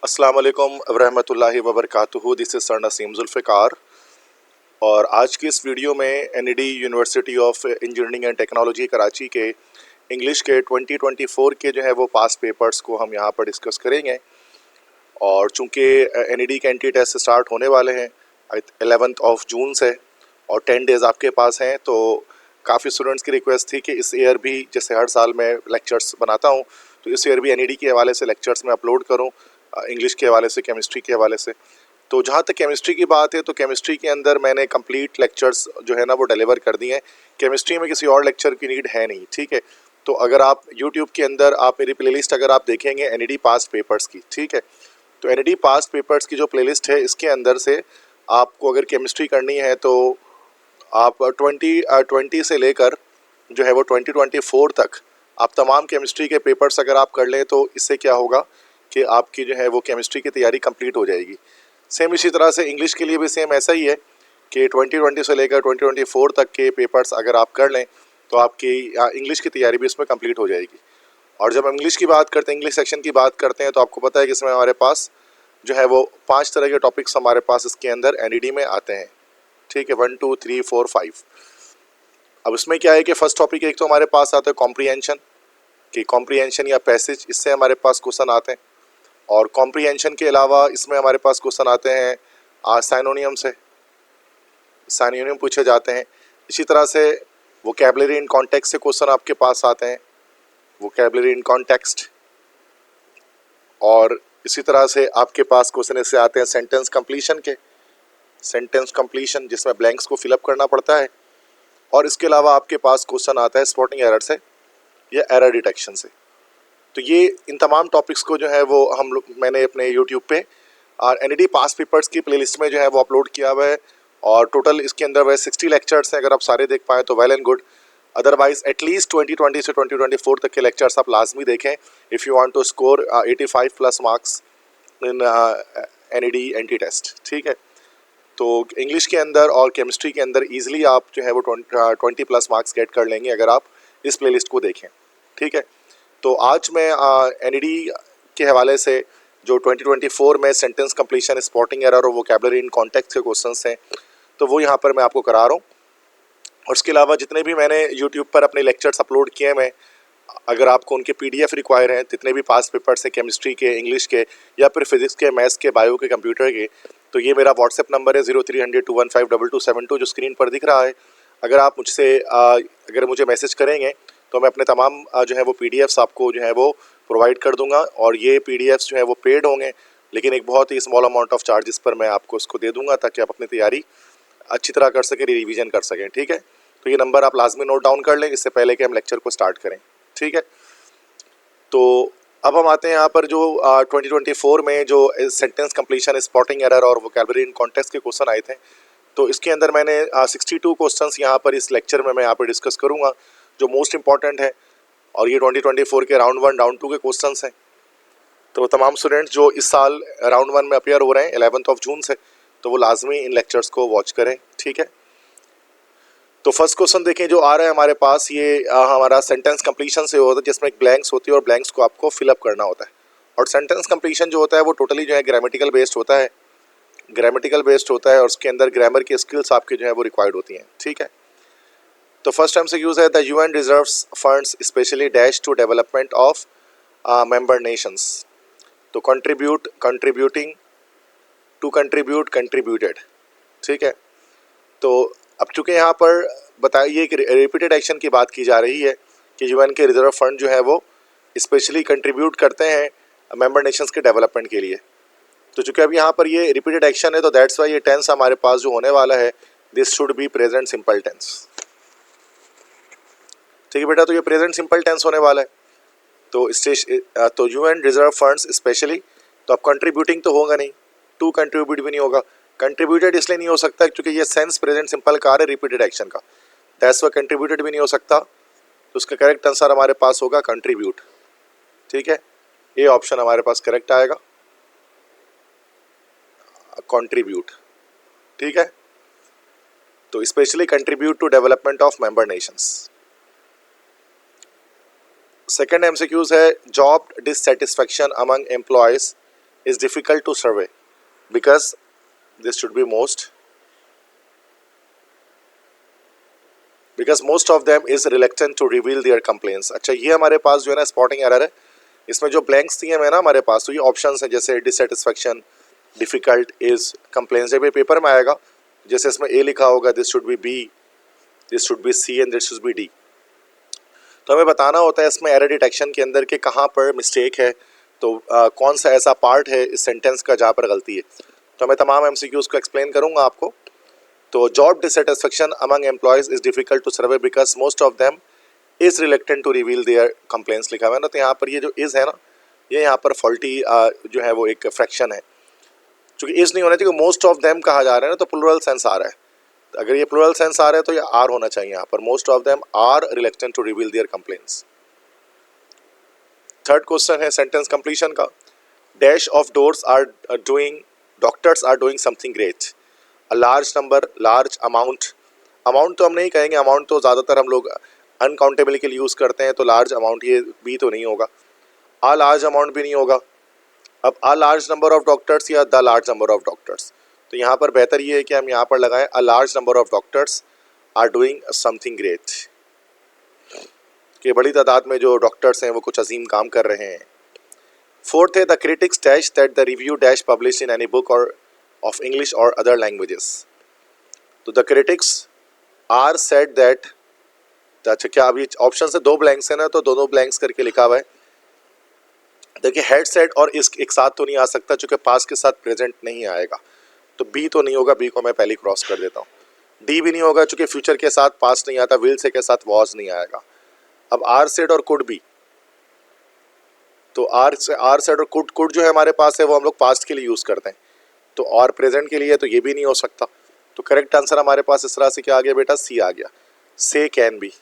अस्सलाम वालेकुम रहमतुल्लाहि व बरकातुहू। This is sir Nasim Zulfiqar और आज की इस वीडियो में NED university of engineering and technology Karachi के इंग्लिश के 2024 के जो है वो पास पेपर्स को हम यहाँ पर डिस्कस करेंगे। और चूँकि एनईडी के एंट्री टेस्ट स्टार्ट होने वाले हैं 11 जून से और 10 डेज़ आपके पास हैं, तो काफ़ी स्टूडेंट्स की रिक्वेस्ट थी कि इस ईयर भी, जैसे हर साल मैं लेक्चर्स बनाता हूँ, तो इस ईयर भी एनईडी के हवाले से लेक्चर्स में अपलोड करूँ, इंग्लिश के हवाले से, केमिस्ट्री के हवाले से। तो जहाँ तक केमिस्ट्री की बात है, तो केमिस्ट्री के अंदर मैंने कंप्लीट लेक्चर्स जो है ना वो डिलीवर कर दिए हैं। केमिस्ट्री में किसी और लेक्चर की नीड है नहीं, ठीक है। तो अगर आप यूट्यूब के अंदर आप मेरी प्लेलिस्ट अगर आप देखेंगे एनईडी पास्ट पेपर्स की, ठीक है, तो एनईडी पास्ट पेपर्स की जो प्लेलिस्ट है इसके अंदर से आपको अगर केमिस्ट्री करनी है तो आप 2020 से लेकर जो है वो 2024 तक आप तमाम केमिस्ट्री के पेपर्स अगर आप कर लें, तो इससे क्या होगा कि आपकी जो है वो केमिस्ट्री की तैयारी कंप्लीट हो जाएगी। सेम इसी तरह से इंग्लिश के लिए भी सेम ऐसा ही है कि 2020 से लेकर 2024 तक के पेपर्स अगर आप कर लें तो आपकी इंग्लिश की तैयारी भी इसमें कंप्लीट हो जाएगी। और जब हम इंग्लिश की बात करते हैं, इंग्लिश सेक्शन की बात करते हैं, तो आपको पता है कि इसमें हमारे पास जो है वो 5 तरह के टॉपिक्स हमारे पास इसके अंदर एनईडी में आते हैं, ठीक है, 1 2 3 4 5। अब इसमें क्या है कि फर्स्ट टॉपिक एक तो हमारे पास आता है कॉम्प्रीहेंशन, कि कॉम्प्रीहेंशन या पैसेज, इससे हमारे पास क्वेश्चन आते हैं। और कॉम्प्रीहेंशन के अलावा इसमें हमारे पास क्वेश्चन आते हैं साइनोनियम से, साइनोनियम पूछे जाते हैं। इसी तरह से वोकैबुलरी इन कॉन्टेक्स्ट से क्वेश्चन आपके पास आते हैं, वोकैबुलरी इन कॉन्टेक्स्ट। और इसी तरह से आपके पास क्वेश्चन इससे आते हैं सेंटेंस कंप्लीशन के, सेंटेंस कंप्लीशन जिसमें ब्लैंक्स को फिलअप करना पड़ता है। और इसके अलावा आपके पास क्वेश्चन आता है स्पॉटिंग एरर से या एरर डिटेक्शन से। तो ये इन तमाम टॉपिक्स को जो है वो मैंने अपने यूट्यूब पे और एनईडी पास पेपर्स की प्लेलिस्ट में जो है वो अपलोड किया हुआ है। और टोटल इसके अंदर वह 60 लेक्चर्स हैं। अगर आप सारे देख पाएँ तो well and good, otherwise at least 2020 से 2024 तक के लेक्चर्स आप लाजमी देखें if you want to score 85+ marks in NED entry test, ठीक है। तो इंग्लिश के अंदर और केमिस्ट्री के अंदर ईजिली आप जो है वो 20+ मार्क्स गेट कर लेंगे अगर आप इस प्लेलिस्ट को देखें, ठीक है। तो आज मैं एनईडी के हवाले से जो 2024 में सेंटेंस कंप्लीशन, स्पॉटिंग एरर और वोकैबुलरी इन कॉन्टेक्स्ट के क्वेश्चंस हैं, तो वो यहाँ पर मैं आपको करा रहा हूँ। और इसके अलावा जितने भी मैंने यूट्यूब पर अपने लेक्चर्स अपलोड किए हैं, अगर आपको उनके पीडीएफ रिक्वायर हैं, जितने भी पास पेपर्स हैं केमिस्ट्री के, इंग्लिश के या फिर फिजिक्स के, मैथ्स के, बायो के, कंप्यूटर के, तो ये मेरा व्हाट्सएप नंबर है 0300 215 2272 जो स्क्रीन पर दिख रहा है। अगर आप अगर मुझे मैसेज करेंगे तो मैं अपने तमाम जो है वो पीडीएफ्स आपको जो है वो प्रोवाइड कर दूंगा। और ये पीडीएफ्स जो है वो पेड होंगे, लेकिन एक बहुत ही स्मॉल अमाउंट ऑफ चार्जेस पर मैं आपको इसको दे दूंगा ताकि आप अपनी तैयारी अच्छी तरह कर सकें, रिवीजन कर सकें, ठीक है। तो ये नंबर आप लाजमी नोट डाउन कर लें इससे पहले कि हम लेक्चर को स्टार्ट करें, ठीक है। तो अब हम आते हैं यहाँ पर जो 2024 में जो सेंटेंस कंप्लीशन, स्पॉटिंग एरर और वोकैबुलरी इन कॉन्टेक्स्ट के क्वेश्चन आए थे, तो इसके अंदर मैंने 62 क्वेश्चंस यहाँ पर इस लेक्चर में मैं यहाँ पर डिस्कस करूँगा जो मोस्ट इंपॉर्टेंट है। और ये 2024 के राउंड 1 राउंड 2 के क्वेश्चंस हैं। तो तमाम स्टूडेंट्स जो इस साल राउंड 1 में अपियर हो रहे हैं 11 जून से, तो वो लाजमी इन लेक्चर्स को वॉच करें, ठीक है। तो फर्स्ट क्वेश्चन देखें जो आ रहा है हमारे पास, ये हमारा सेंटेंस कंप्लीशन से होता है जिसमें एक ब्लैंक्स होती है और ब्लैंक्स को आपको फिलअप करना होता है। और सेंटेंस कंप्लीशन जो होता है वो टोटली जो है ग्रामेटिकल बेस्ड होता है, ग्रामेटिकल बेस्ड होता है और उसके अंदर ग्रामर की स्किल्स आपकी जो है वो रिक्वायर्ड होती हैं, ठीक है। तो फर्स्ट टाइम से यूज़ है the UN reserves funds specially dash to development of member nations. तो contribute, contributing, to contribute, contributed, ठीक है। तो अब चूँकि यहाँ पर बताइए एक रिपीटेड एक्शन की बात की जा रही है कि यूएन के रिजर्व फंड जो है वो स्पेशली कंट्रीब्यूट करते हैं मेंबर नेशंस के डेवलपमेंट के लिए। तो चूँकि अब यहाँ पर ये रिपीटेड एक्शन है तो दैट्स वाई ये टेंस हमारे पास जो होने वाला है, this should be present simple tense, ठीक है बेटा। तो ये प्रेजेंट सिंपल टेंस होने वाला है। तो यूएन रिजर्व फंड्स स्पेशली, तो अब कंट्रीब्यूटिंग तो होगा नहीं, टू कंट्रीब्यूट भी नहीं होगा, कंट्रीब्यूटेड इसलिए नहीं हो सकता क्योंकि ये सेंस प्रेजेंट सिंपल का है रिपीटेड एक्शन का, दैट्स व्हाई कंट्रीब्यूटेड भी नहीं हो सकता। तो उसका करेक्ट आंसर हमारे पास होगा कंट्रीब्यूट, ठीक है। ये ऑप्शन हमारे पास करेक्ट आएगा, कंट्रीब्यूट, ठीक है। तो specially contribute to development of member nations. Second MCQs है job dissatisfaction among employees is difficult to survey because this should be most of them is reluctant to reveal their complaints. अच्छा, ये हमारे पास जो है ना स्पॉटिंग एरर है। इसमें जो ब्लैंक्स दिए हैं ना हमारे पास, तो ये ऑप्शंस हैं जैसे डिससेटिस्फैक्शन, डिफिकल्ट, इज, कंप्लेंट्स। जब ये पेपर में आएगा, जैसे इसमें ए लिखा होगा, this should be B, this should be C and this should be D. तो हमें बताना होता है इसमें एरर डिटेक्शन के अंदर कि कहाँ पर मिस्टेक है, तो कौन सा ऐसा पार्ट है इस सेंटेंस का जहाँ पर गलती है। तो मैं तमाम एमसीक्यूज़ को एक्सप्लेन करूँगा आपको। तो job dissatisfaction among employees is difficult to survey because most of them is reluctant to reveal their complaints लिखा हुआ है ना। तो यहाँ पर ये जो इज़ है ना, ये यहाँ पर फॉल्टी जो है वो एक फ्रैक्शन है। चूँकि इज़ नहीं होना चाहिए, मोस्ट ऑफ देम कहा जा रहा है ना, तो प्लूरल सेंस आ रहा है। तो अगर ये प्लूरल सेंस आ रहा है तो ये आर होना चाहिए यहाँ पर, most of them are reluctant to reveal their complaints. Third question है सेंटेंस कंप्लीशन का। Dash of doctors are doing something great. A large number, large amount, amount तो हम नहीं कहेंगे, अमाउंट तो ज़्यादातर हम लोग अनकाउंटेबल के लिए यूज़ करते हैं, तो लार्ज अमाउंट ये भी तो नहीं होगा, अ लार्ज अमाउंट भी नहीं होगा। अब a large number of doctors या the large number of doctors, तो यहाँ पर बेहतर ये है कि हम यहाँ पर लगाएं a large number of doctors are doing something great, कि बड़ी तादाद में जो डॉक्टर्स हैं वो कुछ अजीम काम कर रहे हैं। फोर्थ है the critics dash that the review dash publish in any book और ऑफ इंग्लिश और अदर लैंग्वेजेस। तो the critics are said that, अच्छा क्या अभी ऑप्शन से दो ब्लैंक्स है ना, तो दोनों ब्लैंक्स करके लिखा हुआ है। देखिए हेड सेड और इस एक साथ तो नहीं आ सकता, चूंकि पास के साथ प्रेजेंट नहीं आएगा, तो बी तो नहीं होगा, बी को मैं पहले क्रॉस कर देता हूँ। डी भी नहीं होगा चूंकि फ्यूचर के साथ पास नहीं आता, विल से के साथ वॉज नहीं आएगा। अब आर सेड और कुड बी, तो आर सेड और कुड जो है हमारे पास है वो हम लोग पास्ट के लिए यूज़ करते हैं, तो और प्रेजेंट के लिए तो ये भी नहीं हो सकता। तो करेक्ट आंसर हमारे पास इस तरह से क्या आ गया बेटा, सी आ गया। से कैन बी,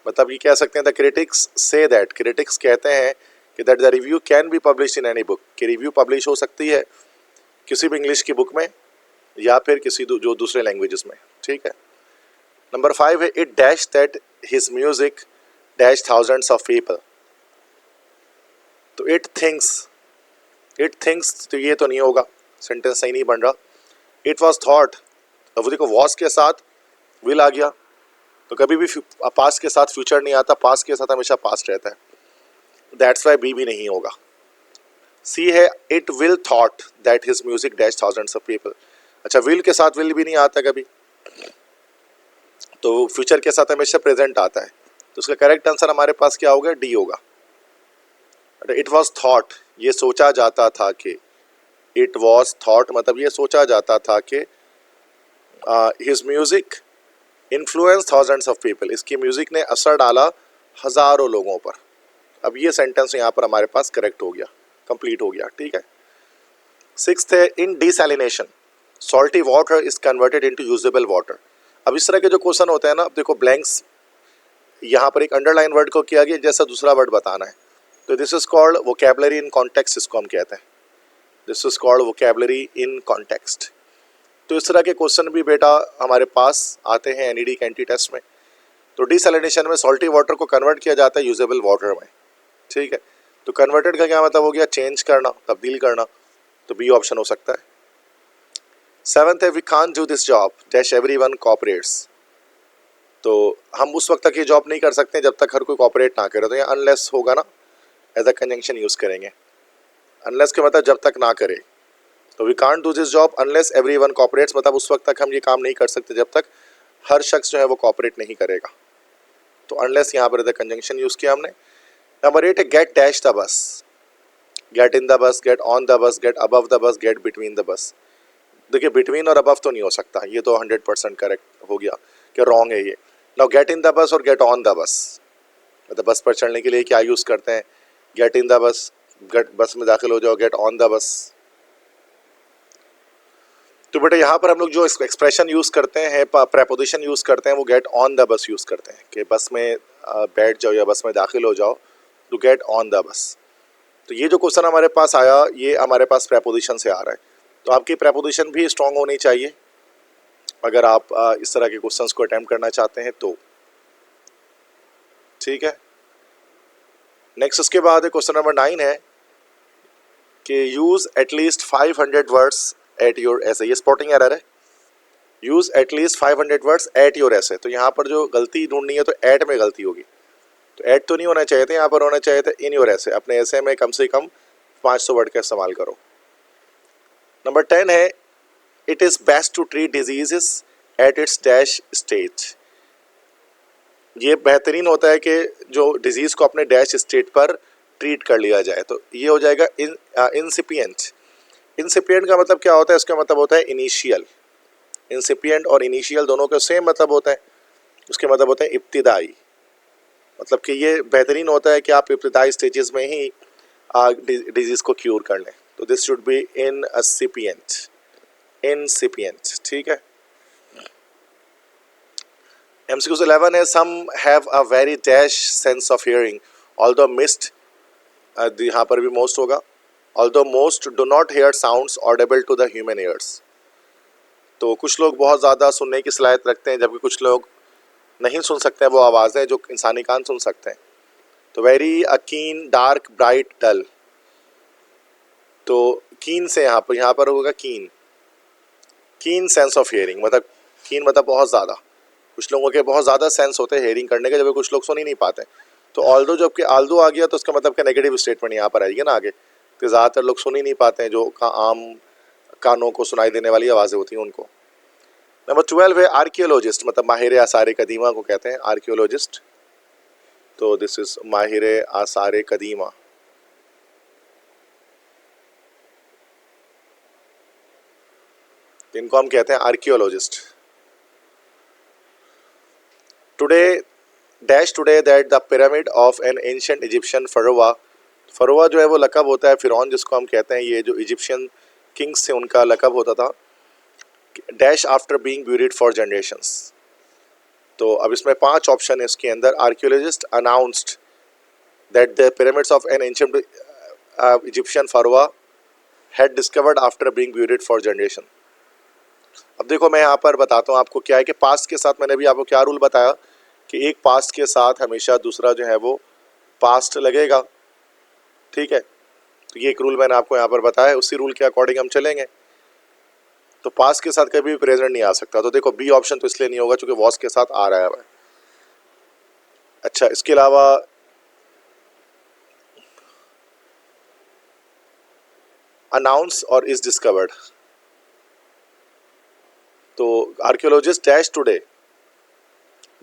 मतलब ये कह सकते हैं the critics say that, critics कहते हैं कि that the review can be publish in any book, कि रिव्यू पब्लिश हो सकती है किसी भी इंग्लिश की बुक में या फिर किसी जो दूसरे लैंग्वेजेस में। ठीक है। नंबर 5 है it dash that his music dash thousands of people. तो इट थिंक्स तो ये तो नहीं होगा, सेंटेंस सही नहीं बन रहा। इट वॉज थॉट, अब देखो वॉज के साथ विल आ गया, तो कभी भी पास्ट के साथ फ्यूचर नहीं आता, पास्ट के साथ हमेशा पास्ट रहता है, दैट्स वाई बी भी नहीं होगा। सी है it will thought that his music dash thousands of people. अच्छा विल के साथ विल भी नहीं आता कभी, तो फ्यूचर के साथ हमेशा प्रेजेंट आता है, तो उसका करेक्ट आंसर हमारे पास क्या होगा, डी होगा। इट वॉज थॉट, ये सोचा जाता था कि, इट वॉज थॉट मतलब ये सोचा जाता था कि his music influence thousands of people, इसकी म्यूजिक ने असर डाला हजारों लोगों पर। अब ये सेंटेंस यहाँ पर हमारे पास करेक्ट हो गया, कंप्लीट हो गया। ठीक है। 6th है in desalination salty water is converted into usable water. अब इस तरह के जो क्वेश्चन होते हैं ना, अब देखो ब्लैंक्स, यहाँ पर एक अंडरलाइन वर्ड को किया गया जैसा दूसरा वर्ड बताना है, तो this is called vocabulary in context, इसको हम कहते हैं, this is called vocabulary in context. तो इस तरह के क्वेश्चन भी बेटा हमारे पास आते हैं एनईडी कैंटी टेस्ट में। तो डिसैलिनेशन में सॉल्टी वाटर को कन्वर्ट किया जाता है यूजेबल वाटर में। ठीक है। तो कन्वर्टेड का क्या मतलब हो गया, चेंज करना, तब्दील करना, तो बी ऑप्शन हो सकता है। 7th है we can't do this job dash everyone cooperates. तो हम उस वक्त तक ये जॉब नहीं कर सकते जब तक हर कोई कोऑपरेट ना करे, तो यहाँ अनलेस होगा ना, एज अ कंजंक्शन यूज करेंगे। अनलेस के मतलब जब तक ना करे, तो we can't do this job unless everyone cooperates, मतलब उस वक्त तक हम ये काम नहीं कर सकते जब तक हर शख्स जो है वो कोऑपरेट नहीं करेगा, तो अनलेस यहाँ पर एज अ कंजंक्शन यूज किया हमने। नंबर 8 है get dash the bus, get in the bus, get on the bus, get above the bus, get between the bus. देखिए बिटवीन और अबव तो नहीं हो सकता, ये तो 100% करेक्ट हो गया कि रॉन्ग है ये। नाउ गेट इन द बस और गेट ऑन द बस, मतलब बस पर चढ़ने के लिए क्या यूज़ करते हैं, गेट इन द बस, बस में दाखिल हो जाओ, गेट ऑन द बस। तो बेटा यहाँ पर हम लोग जो एक्सप्रेशन यूज़ करते हैं, प्रेपोजिशन यूज़ करते हैं, वो गेट ऑन द बस यूज़ करते हैं, कि बस में बैठ जाओ या बस में दाखिल हो जाओ, टू गेट ऑन द बस। तो ये जो क्वेश्चन हमारे पास आया, ये हमारे पास प्रेपोजिशन से आ रहा है, तो आपकी प्रेपोजिशन भी स्ट्रॉन्ग होनी चाहिए अगर आप इस तरह के क्वेश्चंस को अटेम्प्ट करना चाहते हैं तो। ठीक है। नेक्स्ट उसके बाद क्वेश्चन नंबर 9 है कि use at least 500 words at your ऐसे, ये स्पॉटिंग एरर है। Use at least 500 words at your ऐसे, तो यहाँ पर जो गलती ढूंढनी है तो एट में गलती होगी, तो एट तो नहीं होना चाहिए थे, यहाँ पर होना चाहिए था इन योर ऐसे। अपने ऐसे में कम से कम 500 वर्ड का इस्तेमाल करो। नंबर 10 है it is best to treat disease at its dash stage. ये बेहतरीन होता है कि जो डिजीज़ को अपने डैश स्टेट पर ट्रीट कर लिया जाए, तो ये हो जाएगा इंसिपिएंट। इंसिपिएंट का मतलब क्या होता है? इसका मतलब होता है इनिशियल। इंसिपिएंट और इनिशियल दोनों का सेम मतलब होता है, उसके मतलब होते हैं इब्तिदाई। मतलब कि ये बेहतरीन होता है कि आप इब्तिदाई स्टेजेस में ही डिजीज़ को क्यूर कर लें, तो this should be incipient, incipient, ठीक है। MCQ 11 है some have a very dash sense of hearing although missed, यहाँ पर भी मोस्ट होगा, although most do not hear sounds audible to the human ears. तो कुछ लोग बहुत ज़्यादा सुनने की सलाहियत रखते हैं, जबकि कुछ लोग नहीं सुन सकते हैं वो आवाज़ें जो इंसानी कान सुन सकते हैं। तो वेरी कीन, डार्क, ब्राइट, डल, तो कीन से यहाँ पर होगा कीन, कीन सेंस ऑफ हियरिंग, मतलब कीन मतलब बहुत ज़्यादा। कुछ लोगों के बहुत ज़्यादा सेंस होते हैं हेयरिंग करने के, जबकि कुछ लोग सुन ही नहीं पाते। तो ऑल्दो जबकि आल्दो आ गया तो उसका मतलब क्या नेगेटिव स्टेटमेंट यहाँ पर आएगी ना आगे, तो ज़्यादातर लोग सुन ही नहीं पाते हैं, जो आम कानों को सुनाई देने वाली आवाज़ें होती हैं उनको। नंबर 12 है आर्कियोलॉजिस्ट, मतलब माहिर आसार कदीमा को कहते हैं आर्कियोलॉजिस्ट। तो दिस इज माहिर आसार कदीमा। इनको हम कहते हैं archaeologist. Today dash today that the pyramid of an ancient Egyptian pharaoh, pharaoh जो है वो लकब होता है फिरौन जिसको हम कहते हैं, ये जो इजिप्शियन किंग्स से उनका लकब होता था। Dash after being buried for generations, तो अब इसमें 5 ऑप्शन है इसके अंदर। Archaeologist announced that the pyramids of an ancient Egyptian pharaoh had discovered after being buried for generation. अब देखो मैं यहाँ पर बताता हूँ आपको क्या है कि पास्ट के साथ मैंने भी आपको क्या रूल बताया कि एक पास्ट के साथ हमेशा दूसरा जो है वो पास्ट लगेगा, ठीक है। तो ये एक रूल मैंने आपको यहाँ पर बताया, उसी रूल के अकॉर्डिंग हम चलेंगे। तो पास्ट के साथ कभी भी प्रेजेंट नहीं आ सकता, तो देखो बी ऑप्शन तो इसलिए नहीं होगा क्योंकि वॉज के साथ आ रहा है। अच्छा, इसके अलावा अनाउंस और इज डिस्कवर्ड, तो archaeologist dash today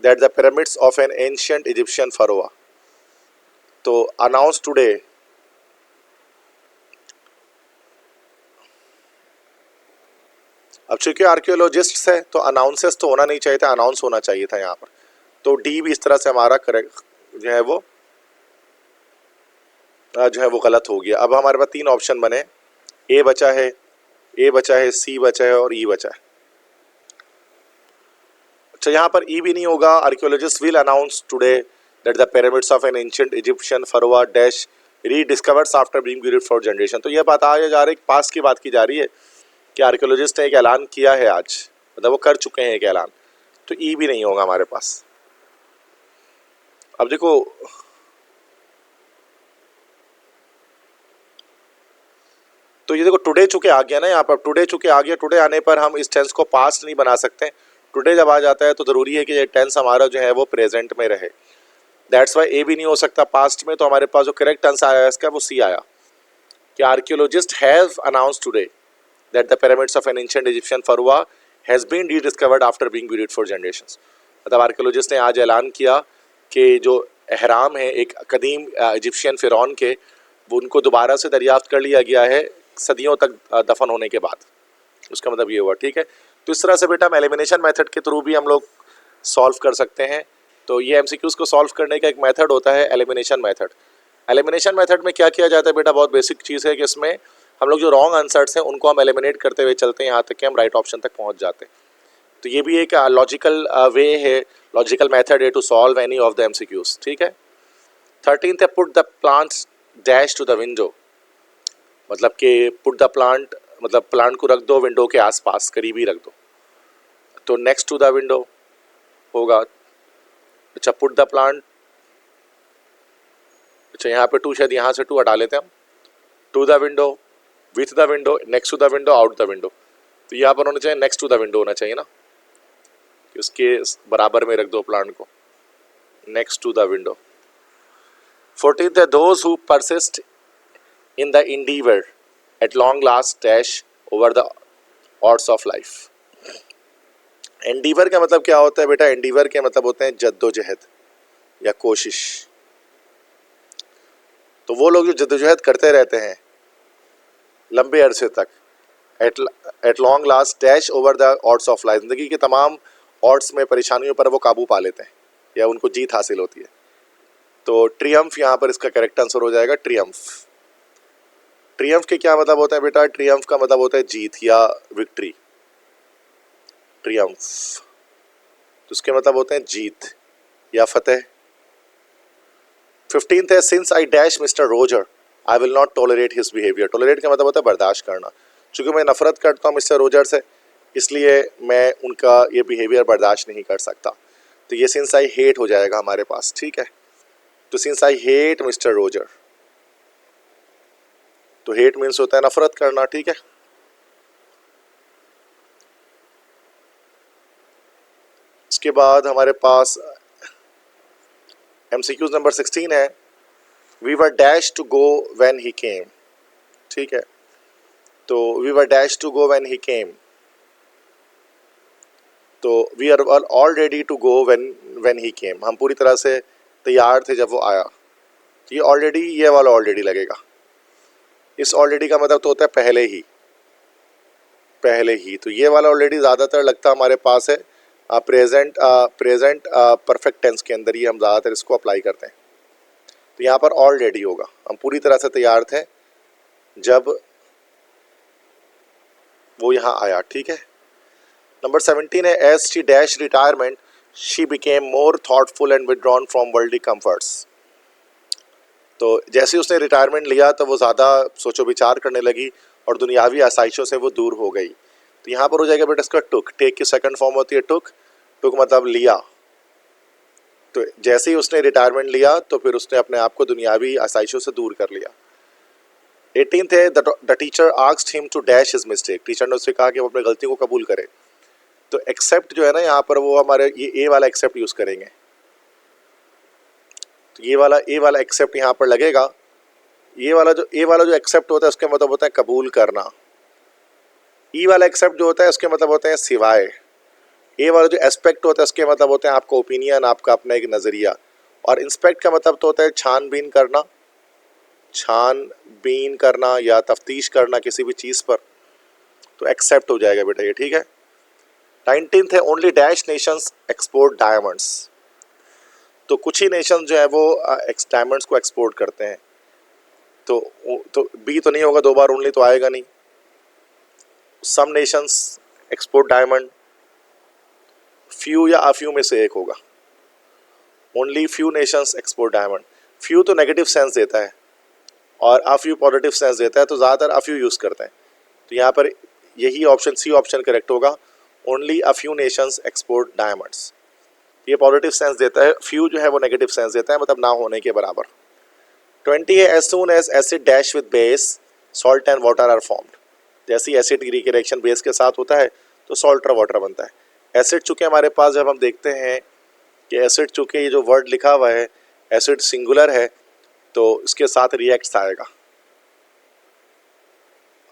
that the pyramids of an ancient Egyptian pharaoh, तो अनाउंस टुडे, अब चूंकि आर्कियोलॉजिस्ट है तो अनाउंसेस तो होना नहीं चाहिए था, अनाउंस होना चाहिए था यहाँ पर। तो डी भी इस तरह से हमारा करेक्ट जो है वो गलत हो गया। अब हमारे पास 3 ऑप्शन बने, ए बचा है, सी बचा है और ई बचा है। अच्छा, यहाँ पर ई भी नहीं होगा। Archaeologist will announce today that the pyramids of an ancient Egyptian pharaoh dash rediscovered after being buried for generation. तो यह बात आ जा रही, पास्ट की बात की जा रही है कि आर्कियोलॉजिस्ट ने एक ऐलान किया है आज, मतलब वो कर चुके हैं एक ऐलान, तो ई भी नहीं होगा हमारे पास। अब देखो तो ये देखो टुडे चुके आ गया ना, यहाँ पर टुडे चुके आ गया, टुडे आने पर हम इस टेंस को पास्ट नहीं बना सकते। टुडे जब आ जाता है तो ज़रूरी है कि ये टेंस हमारा जो है वो प्रेजेंट में रहे, दैट्स वाई ए भी नहीं हो सकता पास्ट में। तो हमारे पास जो करेक्ट आंसर आया इसका वो सी आया कि archaeologist have announce today that the pyramids of an ancient Egyptian pharaoh has been rediscovered after being buried for generations. मतलब आर्कियोलॉजिस्ट ने आज ऐलान किया कि जो एहराम है एक कदीम इजिप्शियन फिरौन के, वो उनको दोबारा से दरियाफ्त कर लिया गया है सदियों तक दफन होने के बाद। उसका मतलब ये हुआ, ठीक है। तो इस तरह से बेटा हम एलिमिनेशन मेथड के थ्रू भी हम लोग सॉल्व कर सकते हैं। तो ये एमसीक्यूज़ को सॉल्व करने का एक मेथड होता है एलिमिनेशन मेथड। एलिमिनेशन मेथड में क्या किया जाता है बेटा, बहुत बेसिक चीज़ है कि इसमें हम लोग जो रॉन्ग आंसर्स हैं उनको हम एलिमिनेट करते हुए चलते हैं यहाँ तक कि हम राइट ऑप्शन तक पहुँच जाते हैं। तो ये भी एक लॉजिकल वे है, लॉजिकल मेथड है to solve any of the MCQs, ठीक है। 13th है put the plants dash to the window, मतलब कि पुट द प्लांट मतलब प्लांट को रख दो विंडो के आसपास, करीबी रख दो, तो नेक्स्ट टू द विंडो होगा। अच्छा, पुट द प्लांट, अच्छा यहाँ पे टू शायद यहाँ से टू हटा लेते हैं हम, to the window with the window, next to the window, out the window. तो यहाँ पर होना चाहिए नेक्स्ट टू द विंडो होना चाहिए ना, कि उसके बराबर में रख दो प्लांट को, next to the window. 14th है those who persist in the endeavor at long last dash over the odds of life। Endeavour का मतलब क्या होता है बेटा? एंडीवर के मतलब होते हैं जद्दोजहद या कोशिश। तो वो लोग जो जद्दोजहद करते रहते हैं लंबे अरसे तक, at long last dash over the odds of life, जिंदगी के तमाम ऑड्स में, परेशानियों पर वो काबू पा लेते हैं या उनको जीत हासिल होती है। तो ट्रियम्फ यहाँ पर इसका करेक्ट आंसर हो जाएगा, ट्रियम्फ। ट्रियम्फ के क्या मतलब होता है बेटा? ट्रियम्फ का मतलब होता है जीत या विक्ट्री, ट्रियम्फ। तो उसके मतलब होते हैं जीत या फतेह। 15th है since I dash mister Roger I will not tolerate his behaviour. Tolerate का मतलब होता है बर्दाश्त करना। चूंकि मैं नफरत करता हूँ मिस्टर रोजर से, इसलिए मैं उनका ये बिहेवियर बर्दाश्त नहीं कर सकता। तो ये सिंस आई हेट हो जाएगा हमारे पास, ठीक है। तो since I hate mister Roger, तो हेट मीन्स होता है नफरत करना, ठीक है। इसके बाद हमारे पास MCQs नंबर 16 है, we were dash to go when he came, ठीक है। तो we were dash to go when he came, तो we are all ready to go when he came, हम पूरी तरह से तैयार थे जब वो आया। तो ये ऑलरेडी, ये वाला ऑलरेडी लगेगा। इस ऑलरेडी का मतलब तो होता है पहले ही, पहले ही। तो ये वाला ऑलरेडी ज़्यादातर लगता हमारे पास है प्रेजेंट परफेक्ट टेंस के अंदर ही हम ज़्यादातर इसको अप्लाई करते हैं। तो यहाँ पर ऑलरेडी होगा, हम पूरी तरह से तैयार थे जब वो यहाँ आया, ठीक है। नंबर 17 है as she dash retirement she became more thoughtful and withdrawn from worldly comforts. तो जैसे उसने रिटायरमेंट लिया तो वो ज़्यादा सोचो विचार करने लगी और दुनियावी आसाइशों से वो दूर हो गई। तो यहाँ पर हो जाएगा बेटा इसका टुक। टेक की सेकंड फॉर्म होती है टुक, टुक मतलब लिया। तो जैसे ही उसने रिटायरमेंट लिया तो फिर उसने अपने आप को दुनियावी आसाइशों से दूर कर लिया। 18th है the teacher asked him to dash his mistake. Teacher ने उससे कहा कि वो अपनी गलती को कबूल करे। तो एक्सेप्ट जो है ना यहाँ पर वो हमारे ये ए वाला एक्सेप्ट यूज़ करेंगे। तो ये वाला ए वाला एक्सेप्ट यहाँ पर लगेगा। ये वाला जो ए वाला जो एक्सेप्ट होता है उसके मतलब होता है कबूल करना। ई वाला एक्सेप्ट जो होता है उसके मतलब होते हैं सिवाय। ए वाला जो एस्पेक्ट होता है उसके मतलब होते हैं आपका ओपिनियन, आपका अपना एक नज़रिया। और इंस्पेक्ट का मतलब तो होता है छानबीन करना, छानबीन करना या तफ्तीश करना किसी भी चीज़ पर। तो एक्सेप्ट हो जाएगा बेटा ये, ठीक है। 19th है only dash Nations export diamonds. तो कुछ ही नेशन जो है वो डायमंड्स को एक्सपोर्ट करते हैं। तो बी तो नहीं होगा, दो बार ओनली तो आएगा नहीं। सम नेशंस एक्सपोर्ट डायमंड, फ्यू या अफ्यू में से एक होगा। Only few Nations export diamond. Few तो नेगेटिव सेंस देता है और अफ्यू पॉजिटिव सेंस देता है, तो ज़्यादातर अफ्यू यूज़ करते हैं। तो यहाँ पर यही ऑप्शन सी ऑप्शन करेक्ट होगा, only a few Nations export diamonds. ये पॉजिटिव सेंस देता है, फ्यू जो है वो नेगेटिव सेंस देता है, मतलब ना होने के बराबर। 20 है as soon as acid dash with base salt and water are formed. जैसे ही एसिड की रिएक्शन बेस के साथ होता है तो सॉल्ट और वाटर बनता है। एसिड चूँकि हमारे पास जब हम देखते हैं कि एसिड चूँकि ये जो वर्ड लिखा हुआ है एसिड सिंगुलर है तो इसके साथ रिएक्ट्स आएगा।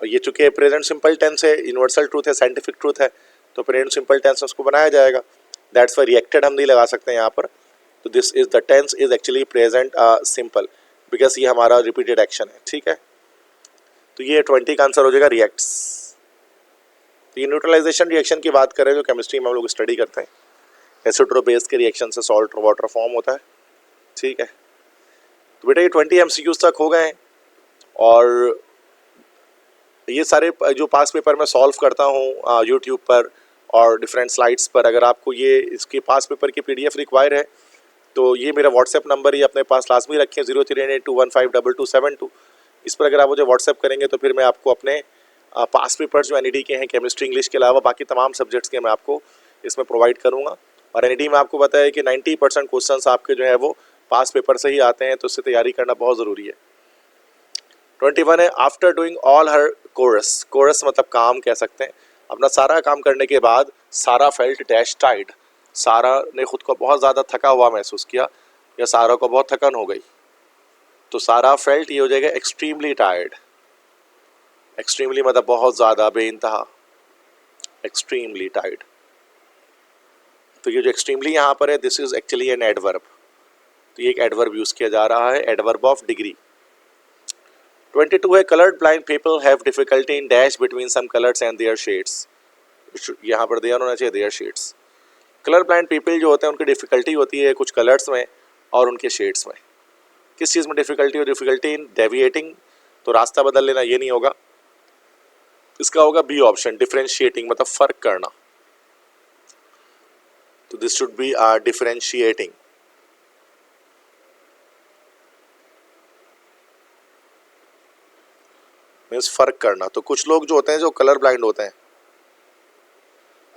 और ये चूँकि प्रेजेंट सिंपल टेंस है, यूनिवर्सल ट्रूथ है, साइंटिफिक ट्रूथ है, तो प्रेजेंट सिंपल टेंस में उसको बनाया जाएगा। दैट्स वाई रिएक्टेड हम नहीं लगा सकते यहाँ पर। तो this is the tense is actually present simple, because ये हमारा रिपीटेड एक्शन है, ठीक है। तो ये 20 का आंसर हो जाएगा रिएक्ट्स। तो ये न्यूट्रलाइजेशन रिएक्शन की बात करें जो केमिस्ट्री में हम लोग स्टडी करते हैं, एसिड और बेस के रिएक्शन से सॉल्ट और वाटर फॉर्म होता है, ठीक है। तो बेटा ये 20 MCQs तक हो गए हैं और ये सारे जो पास पेपर मैं सॉल्व करता हूँ यूट्यूब पर और डिफरेंट स्लाइड्स पर, अगर आपको ये इसके पास पेपर की PDF रिक्वायर है तो ये मेरा व्हाट्सएप नंबर ही अपने पास लाजमी रखें, 0382152272। इस पर अगर आप मुझे व्हाट्सएप करेंगे तो फिर मैं आपको अपने पास पेपर्स जो NED के हैं केमिस्ट्री इंग्लिश के अलावा बाकी तमाम सब्जेक्ट्स के मैं आपको इसमें प्रोवाइड करूँगा। और NED में आपको पता है कि 90% क्वेश्चन आपके जो है वो पास पेपर से ही आते हैं, तो उससे तैयारी करना बहुत ज़रूरी है। 21 है आफ्टर डूइंग ऑल हर कोरस, कोरस मतलब काम कह सकते हैं, अपना सारा काम करने के बाद सारा फेल्ट डैश टाइड, सारा ने खुद को बहुत ज़्यादा थका हुआ महसूस किया या सारा को बहुत थकन हो गई, तो सारा फेल्ट ये हो जाएगा एक्सट्रीमली टायर्ड, एक्सट्रीमली मतलब बहुत ज़्यादा, बेइंतहा, एक्सट्रीमली टायर्ड। तो ये जो एक्सट्रीमली यहाँ पर है this is actually an adverb, तो ये एक एडवर्ब यूज़ किया जा रहा है, एडवर्ब ऑफ डिग्री। 22 है coloured blind people have difficulty in dash between some colours and their shades, यहाँ पर देयर होना चाहिए their shades. Colour blind people जो होते हैं उनकी डिफिकल्टी होती है कुछ कलर्स में और उनके शेड्स में। किस चीज़ में डिफिकल्टी हो, डिफिकल्टी इन डेविएटिंग, तो रास्ता बदल लेना, ये नहीं होगा, इसका होगा बी ऑप्शन, डिफरेंशिएटिंग मतलब फर्क करना, तो this should B differentiating. Means फर्क करना। तो कुछ लोग जो होते हैं जो कलर ब्लाइंड होते हैं,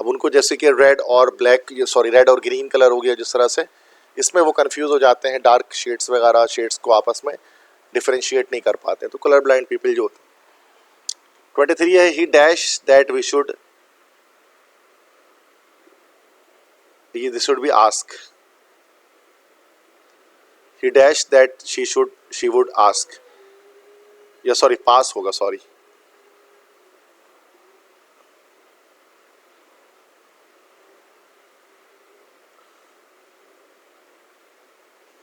अब उनको जैसे कि रेड और ब्लैक, सॉरी रेड और ग्रीन कलर हो गया जिस तरह से, इसमें वो कंफ्यूज हो जाते हैं, डार्क शेड्स वगैरह शेड्स को आपस में डिफरेंशिएट नहीं कर पाते, तो कलर ब्लाइंड पीपल जो होते हैं। 23 है he dash that we should, this should be ask, he dash that she would ask, या सॉरी पास होगा, सॉरी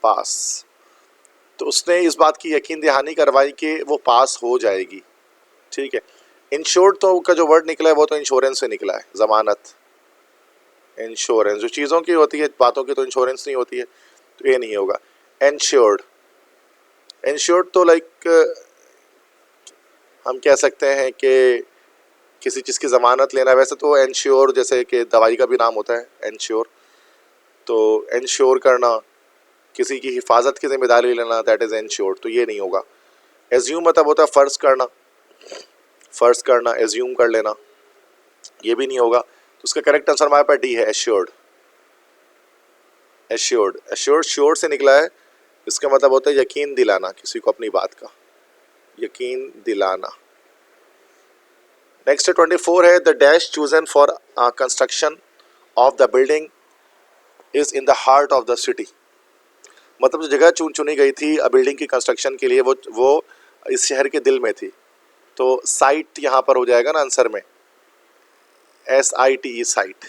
पास। तो उसने इस बात की यकीन दहानी करवाई कि वो पास हो जाएगी, ठीक है। इंश्योर्ड तो का जो वर्ड निकला है वो तो इंश्योरेंस से निकला है, जमानत, इंश्योरेंस जो चीज़ों की होती है, बातों की तो इंश्योरेंस नहीं होती है, तो ये नहीं होगा। इंश्योर्ड, इंश्योर्ड तो लाइक हम कह सकते हैं कि किसी चीज़ की ज़मानत लेना, वैसे तो इंश्योर जैसे कि दवाई का भी नाम होता है इंश्योर, तो इंश्योर करना, किसी की हिफाजत की जिम्मेदारी लेना, दैट इज़ इंश्योर्ड, तो ये नहीं होगा। एज्यूम मतलब होता है फ़र्ज़ करना, फ़र्ज़ करना, एज्यूम कर लेना, ये भी नहीं होगा, तो उसका करेक्ट आंसर हमारे पास डी है, एश्योर्ड। एश्योर्ड, एश्योर्ड श्योर से निकला है, इसका मतलब होता है यकीन दिलाना किसी को अपनी बात का, यकीन दिलाना। नेक्स्ट 24 है the dash chosen for construction of the building is in the heart of the city, मतलब जो जगह चुनी गई थी बिल्डिंग की कंस्ट्रक्शन के लिए वो इस शहर के दिल में थी, तो साइट यहाँ पर हो जाएगा ना आंसर में, SITE साइट।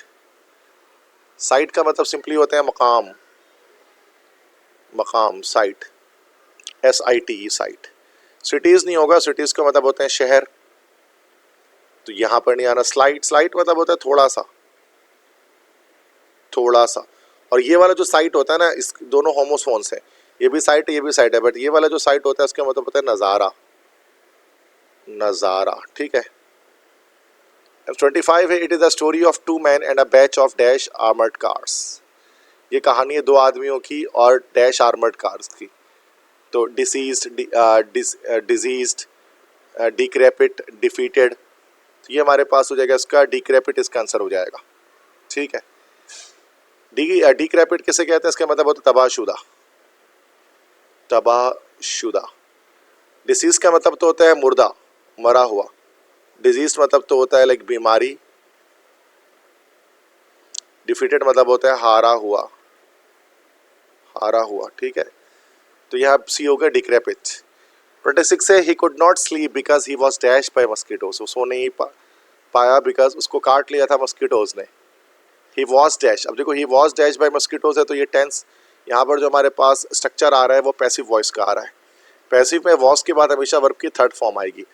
साइट का मतलब सिंपली होता है मकाम, मकाम साइट, SITE साइट। सिटीज़ नहीं होगा, सिटीज़ का मतलब होते हैं शहर, तो यहाँ पर नहीं आना। स्लाइट, स्लाइट मतलब होता है थोड़ा सा, थोड़ा सा, और ये वाला जो साइट होता है ना, इस दोनों होमोफोन्स हैं, ये भी साइट है ये भी साइट है, बट ये वाला जो साइट होता है उसका मतलब होता है नज़ारा, नज़ारा, ठीक है। 25 है it is the story of 2 men and a batch of dash armoured cars, ये कहानी है 2 आदमियों की और डैश आर्मर्ड कार्स की, तो डिसीज्ड, डिजीज्ड, डिक्रेपिट, डिफीटेड, तो ये हमारे पास हो जाएगा इसका डिक्रेपिट, इसका आंसर हो जाएगा, ठीक है। डिक्रेपिट किसे कहते हैं, इसका मतलब होता है तबाहशुदा, तबाहशुदा। डिसीज का मतलब तो होता है मुर्दा, मरा हुआ, डिजीज मतलब तो होता है लाइक बीमारी, डिफीटेड मतलब होता है हारा हुआ, हारा हुआ, ठीक है। तो यहाँ सी होगा डिक्रेपिट। 26 से he could not sleep because he was dash by mosquitoes, वो सो नहीं पाया बिकॉज उसको काट लिया था मस्कीटोज ने। ही वॉज डैश, अब देखो he was dash by mosquitoes है, तो ये टेंस यहाँ पर जो हमारे पास स्ट्रक्चर आ रहा है वो पैसिव वॉइस का आ रहा है। पैसिव में वॉज के बाद हमेशा वर्ब की थर्ड फॉर्म आएगी,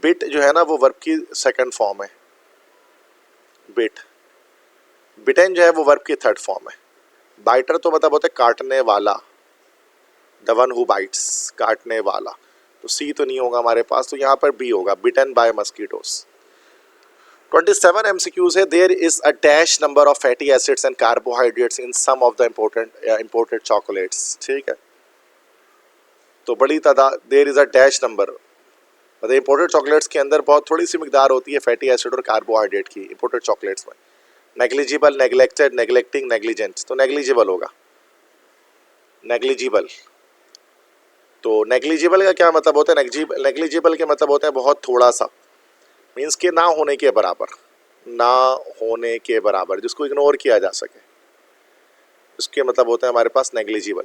बिट जो है ना वो वर्ब की सेकंड फॉर्म है, बिट, बिटेन जो है वो वर्ब की थर्ड फॉर्म है। बाइटर तो मतलब होता है काटने वाला, द वन हु बाइट्स, काटने वाला, तो सी तो नहीं होगा हमारे पास, तो यहाँ पर बी होगा, बिटन बाय मस्कीटोस। 27 MCQs है there is a dash number of fatty acids and carbohydrates in some of the imported chocolates, ठीक है। तो बड़ी तादाद, there is a dash number, मतलब इम्पोर्टेड चॉकलेट्स के अंदर बहुत थोड़ी सी मिकदार होती है फैटी एसिड और कार्बोहाइड्रेट की इम्पोर्टेड चॉकलेट्स में। नेग्लिजिबल, नेग्लेक्टेड, नेग्लेक्टिंग, नेग्लिजेंट, तो नेग्लिजिबल होगा, नेग्लिजिबल। तो नेग्लिजिबल का क्या मतलब होता है? नेग्लिजिबल के मतलब होता है बहुत थोड़ा सा, मीन्स कि ना होने के बराबर, ना होने के बराबर, जिसको इग्नोर किया जा सके, इसके मतलब होता है हमारे पास नेग्लिजिबल।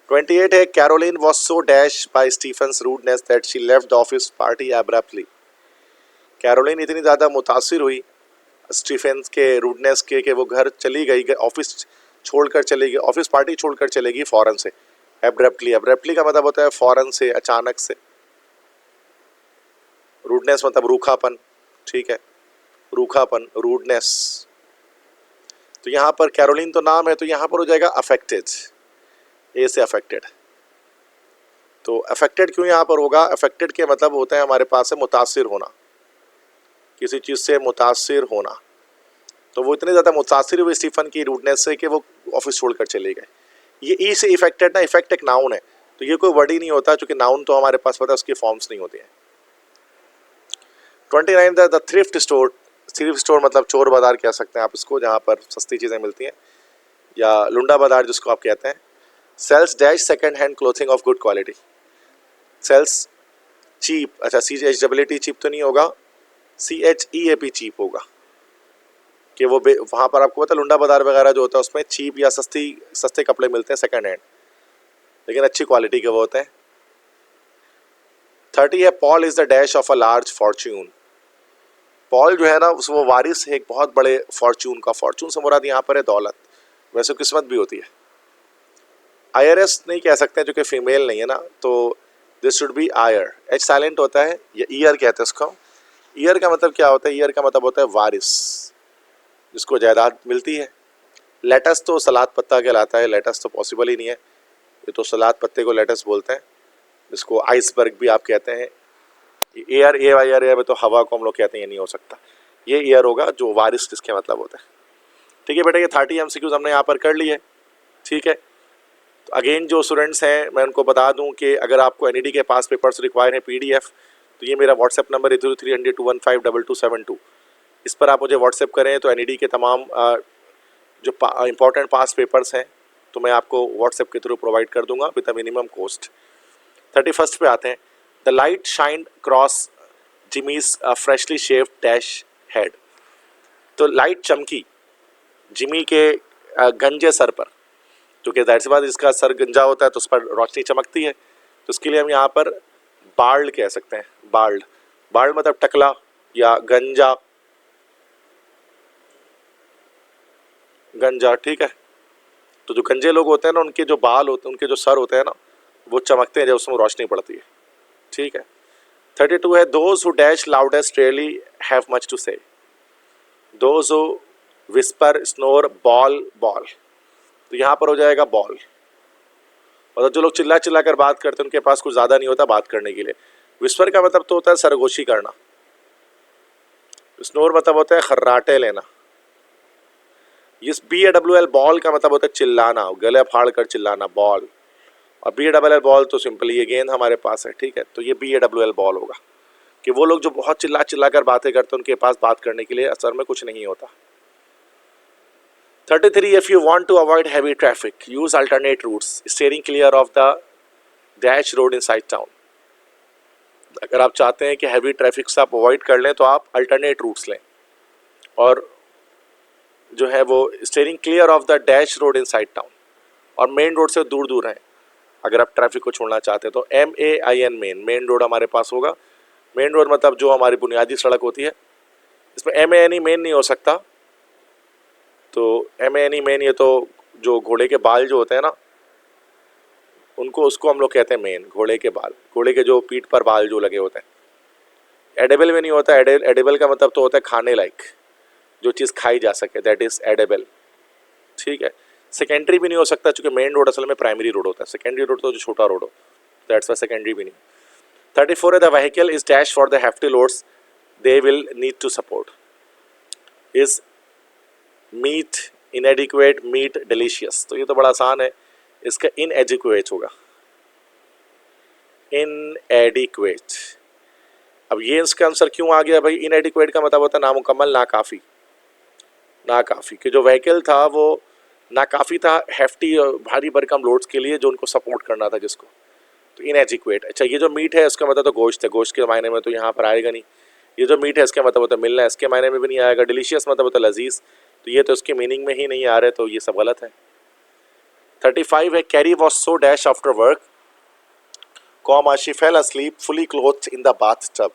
28 है, Caroline was so dash by Stephen's rudeness that she left the office party abruptly. Caroline इतनी ज़्यादा मुतासिर हुई स्टीफेंस के रूडनेस के कि वो घर चली गई, ऑफिस छोड़कर चली गई, ऑफिस पार्टी छोड़कर चलेगी फौरन से। एब्रप्टली, एब्रप्टली का मतलब होता है फौरन से, अचानक से। रूडनेस मतलब रूखापन, ठीक है, रूखापन, रूडनेस। तो यहाँ पर कैरोलिन तो नाम है, तो यहाँ पर हो जाएगा अफेक्टेड, ए से अफेक्टेड। तो अफेक्टेड क्यों यहाँ पर होगा? अफेक्टेड के मतलब होता है हमारे पास है मुतासिर होना, किसी चीज़ से मुतासिर होना। तो वो इतने ज़्यादा मुतासिर हुए स्टीफन की रूडनेस से कि वो ऑफिस छोड़कर चले गए। ये ई से इफेक्टेड ना, इफेक्ट एक नाउन है, तो ये कोई वर्ड ही नहीं होता, क्योंकि नाउन तो हमारे पास पता है उसकी फॉर्म्स नहीं होती हैं। 29 the thrift store, thrift store मतलब चोर बाजार कह सकते हैं आप इसको, जहाँ पर सस्ती चीज़ें मिलती हैं, या लुंडा बाजार जिसको आप कहते हैं। Sells dash second hand clothing of good quality, sells cheap, अच्छा CHEAP चीप तो नहीं होगा, CHEAP चीप होगा, कि वो वहाँ पर आपको पता है लुंडा बाजार वगैरह जो होता है उसमें चीप या सस्ते कपड़े मिलते हैं सेकेंड हैंड, लेकिन अच्छी क्वालिटी के वो होते हैं। 30 है, Paul is the dash of a large Fortune. Paul जो है ना वो वारिस है एक बहुत बड़े फॉर्च्यून का, फॉर्च्यून से मुराद यहाँ पर है दौलत, वैसे किस्मत भी होती है। IRS नहीं कह सकते जो कि फीमेल नहीं है ना, तो this should be heir, H silent होता है, या ईयर कहते हैं इसको। ईयर का मतलब क्या होता है? ईयर का मतलब होता है वारिस, जिसको जायदाद मिलती है। लेटस तो सलाद पत्ता कहलाता है, लेटस तो पॉसिबल ही नहीं है, ये तो सलाद पत्ते को लेटस बोलते हैं, जिसको आइसबर्ग भी आप कहते हैं। एयर, एयर में तो हवा को हम लोग कहते हैं, ये नहीं हो सकता, ये एयर होगा जो वारिस जिसके मतलब होता है। ठीक है बेटा, ये 30 MCQs हमने यहाँ पर कर लिए, ठीक है। तो अगेन जो स्टूडेंट्स हैं मैं उनको बता दूं कि अगर आपको NED के पास पेपर्स रिक्वायर हैं PDF, तो ये मेरा व्हाट्सएप नंबर है 030021522272, इस पर आप मुझे व्हाट्सएप करें तो NED के तमाम जो इंपॉर्टेंट पास पेपर्स हैं तो मैं आपको व्हाट्सएप के थ्रू प्रोवाइड कर दूंगा विद अ मिनिमम कॉस्ट। 31 पे आते हैं। The light shined cross Jimmy's freshly shaved dash head. तो लाइट चमकी जिमी के गंजे सर पर, क्योंकि जाहिर सी बात इसका सर गंजा होता है तो उस पर रोशनी चमकती है, तो इसके लिए हम यहाँ पर बाल्ड कह सकते हैं। बाल्ड, बाल्ड मतलब टकला या गंजा, गंजा, ठीक है। तो जो गंजे लोग होते हैं ना, उनके जो बाल होते हैं, उनके जो सर होते हैं ना, वो चमकते हैं जब उसमें रोशनी पड़ती है, ठीक है। 32 है, those who dash loudest really have much to say. Those who whisper snore ball ball, तो यहाँ पर हो जाएगा बॉल, मतलब जो लोग चिल्ला चिल्ला कर बात करते हैं उनके पास कुछ ज़्यादा नहीं होता बात करने के लिए। विस्पर का मतलब तो होता है सरगोशी करना, स्नोर मतलब होता है खर्राटे लेना। इस BALL बॉल का मतलब होता है चिल्लाना, गले फाड़ कर चिल्लाना, बॉल। और BALL बॉल तो सिंपली ये गेंद हमारे पास है, ठीक है। तो ये BALL बॉल होगा कि वो लोग जो बहुत चिल्ला चिल्ला कर बातें करते हैं उनके पास बात करने के लिए असल में कुछ नहीं होता। 33, if you want to avoid heavy traffic, use alternate routes, steering clear of the dash road inside town. अगर आप चाहते हैं कि हैवी ट्रैफिक से आप अवॉइड कर लें तो आप अल्टरनेट रूट्स लें, और जो है वो steering clear of the dash road inside town, और मेन रोड से दूर दूर हैं अगर आप ट्रैफिक को छोड़ना चाहते हैं। तो MAIN मेन रोड हमारे पास होगा। मेन रोड मतलब जो हमारी बुनियादी सड़क होती है, इसमें MANE मेन नहीं हो सकता, तो MANE मेन, ये तो जो घोड़े के बाल जो होते हैं ना उनको, उसको हम लोग कहते हैं मेन, घोड़े के बाल, घोड़े के जो पीठ पर बाल जो लगे होते हैं। एडेबल में नहीं होता, एडेबल का मतलब तो होता है खाने लायक, जो चीज़ खाई जा सके, दैट इज एडेबल, ठीक है। सेकेंडरी भी नहीं हो सकता क्योंकि मेन रोड असल में प्राइमरी रोड होता है, सेकेंडरी रोड तो जो छोटा रोड हो, दैट्स वाई सेकेंडरी भी नहीं। 34 है, the vehicle is dash for the hefty loads they will need to support. Is meet inadequate, meat delicious, तो ये तो बड़ा आसान है, इसका इनएडिक्वेट होगा, इनएडिक्वेट। अब ये इसका आंसर क्यों आ गया भाई? इनएडिक्वेट का मतलब होता है नामुकम्मल, नाकाफ़ी, नाकाफ़ी, कि जो व्हीकल था वो ना काफ़ी था हेफ्टी और भारी भरकम लोड्स के लिए जो उनको सपोर्ट करना था जिसको, तो इनएडिक्वेट। अच्छा, ये जो मीट है उसका मतलब तो गोश्त है, गोश्त के मायने में तो यहाँ पर आएगा नहीं। ये जो मीट है इसके मतलब तो मिलना है, इसके मायने में भी नहीं आएगा। डिलीशियस मतलब तो लजीज, तो ये तो उसके मीनिंग में ही नहीं आ रहे, तो ये सब गलत है। 35 है, Carrie was so dash after work, comma she fell asleep fully clothed in the bathtub.